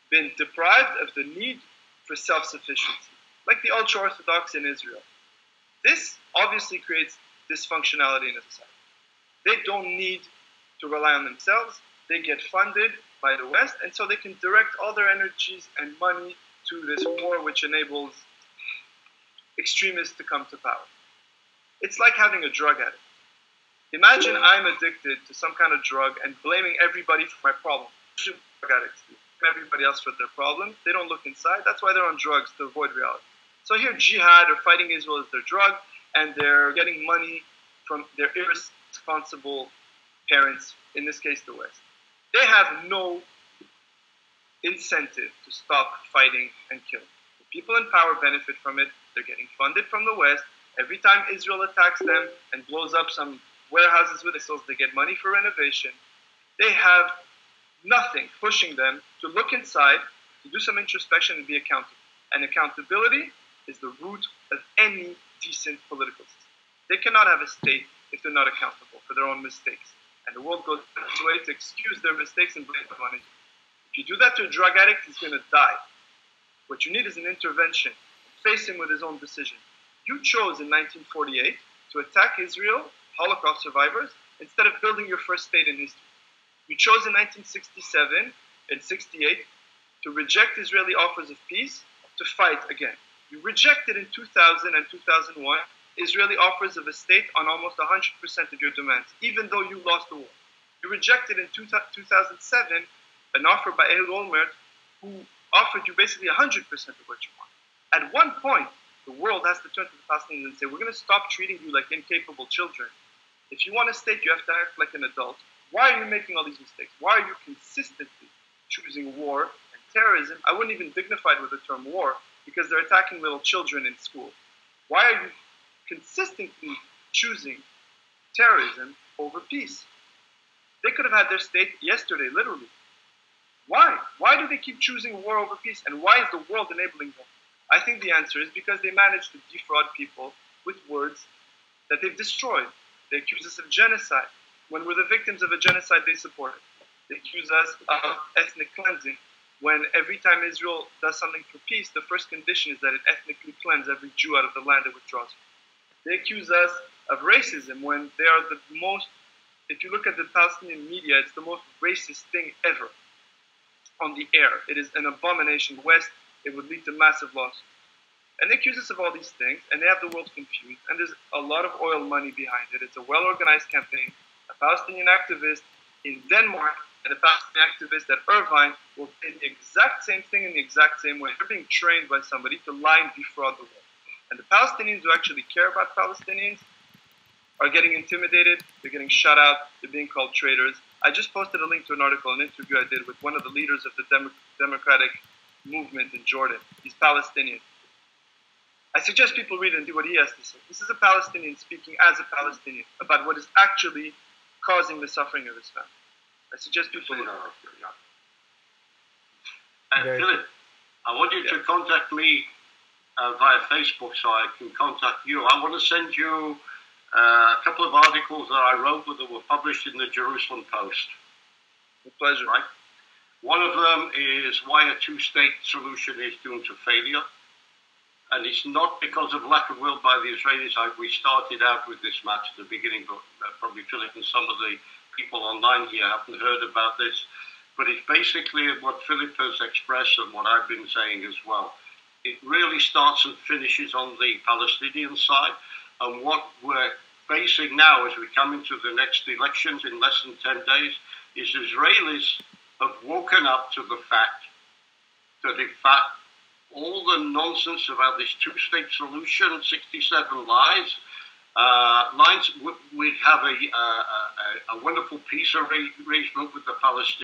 been deprived of the need for self-sufficiency, like the ultra-Orthodox in Israel. This obviously creates dysfunctionality in a society. They don't need to rely on themselves. They get funded by the West, and so they can direct all their energies and money to this war, which enables extremists to come to power. It's like having a drug addict. Imagine I'm addicted to some kind of drug and blaming everybody for my problem. Drug addicts do. Everybody else for their problems. They don't look inside. That's why they're on drugs, to avoid reality. So here, jihad or fighting Israel is their drug, and they're getting money from their irresponsible parents, in this case the West. They have no incentive to stop fighting and killing. The people in power benefit from it. They're getting funded from the West. Every time Israel attacks them and blows up some warehouses with missiles, they get money for renovation. They have nothing pushing them to look inside, to do some introspection and be accountable. And accountability is the root of any decent political system. They cannot have a state if they're not accountable for their own mistakes. And the world goes its way to excuse their mistakes and blame them on it. If you do that to a drug addict, he's going to die. What you need is an intervention. Face him with his own decision. You chose in 1948 to attack Israel, Holocaust survivors, instead of building your first state in history. You chose in 1967 and 68 to reject Israeli offers of peace, to fight again. You rejected in 2000 and 2001 Israeli offers of a state on almost 100% of your demands, even though you lost the war. You rejected in 2007 an offer by Ehud Olmert, who offered you basically 100% of what you want. At one point, the world has to turn to the Palestinians and say, we're going to stop treating you like incapable children. If you want a state, you have to act like an adult. Why are you making all these mistakes? Why are you consistently choosing war and terrorism? I wouldn't even dignify it with the term war, because they're attacking little children in school. Why are you consistently choosing terrorism over peace? They could have had their state yesterday, literally. Why? Why do they keep choosing war over peace? And why is the world enabling them? I think the answer is because they managed to defraud people with words that they've destroyed. They accuse us of genocide. When we're the victims of a genocide, they support it. They accuse us of ethnic cleansing. When every time Israel does something for peace, the first condition is that it ethnically cleanse every Jew out of the land it withdraws from. They accuse us of racism when they are the most, if you look at the Palestinian media, it's the most racist thing ever. on the air. It is an abomination. West, it would lead to massive loss. And they accuse us of all these things, and they have the world confused, and there's a lot of oil money behind it. It's a well-organized campaign. A Palestinian activist in Denmark and a Palestinian activist at Irvine will say the exact same thing in the exact same way. They're being trained by somebody to lie and defraud the world. And the Palestinians who actually care about Palestinians are getting intimidated, they're getting shut out, they're being called traitors. I just posted a link to an article, an interview I did with one of the leaders of the democratic movement in Jordan. He's Palestinian. I suggest people read and do what he has to say. This is a Palestinian speaking as a Palestinian about what is actually causing the suffering of his family. I suggest people read. Philip, I want you to contact me via Facebook so I can contact you. I want to send you a couple of articles that I wrote that were published in the Jerusalem Post. With pleasure. Right? One of them is why a two-state solution is doomed to failure. And it's not because of lack of will by the Israelis. We started out with this match at the beginning, but probably Philip and some of the people online here haven't heard about this. But it's basically what Philip has expressed and what I've been saying as well. It really starts and finishes on the Palestinian side. And what we're facing now as we come into the next elections in less than 10 days is Israelis have woken up to the fact that in fact all the nonsense about this two-state solution, 67 lines, we'd have a wonderful peace arrangement with the Palestinians.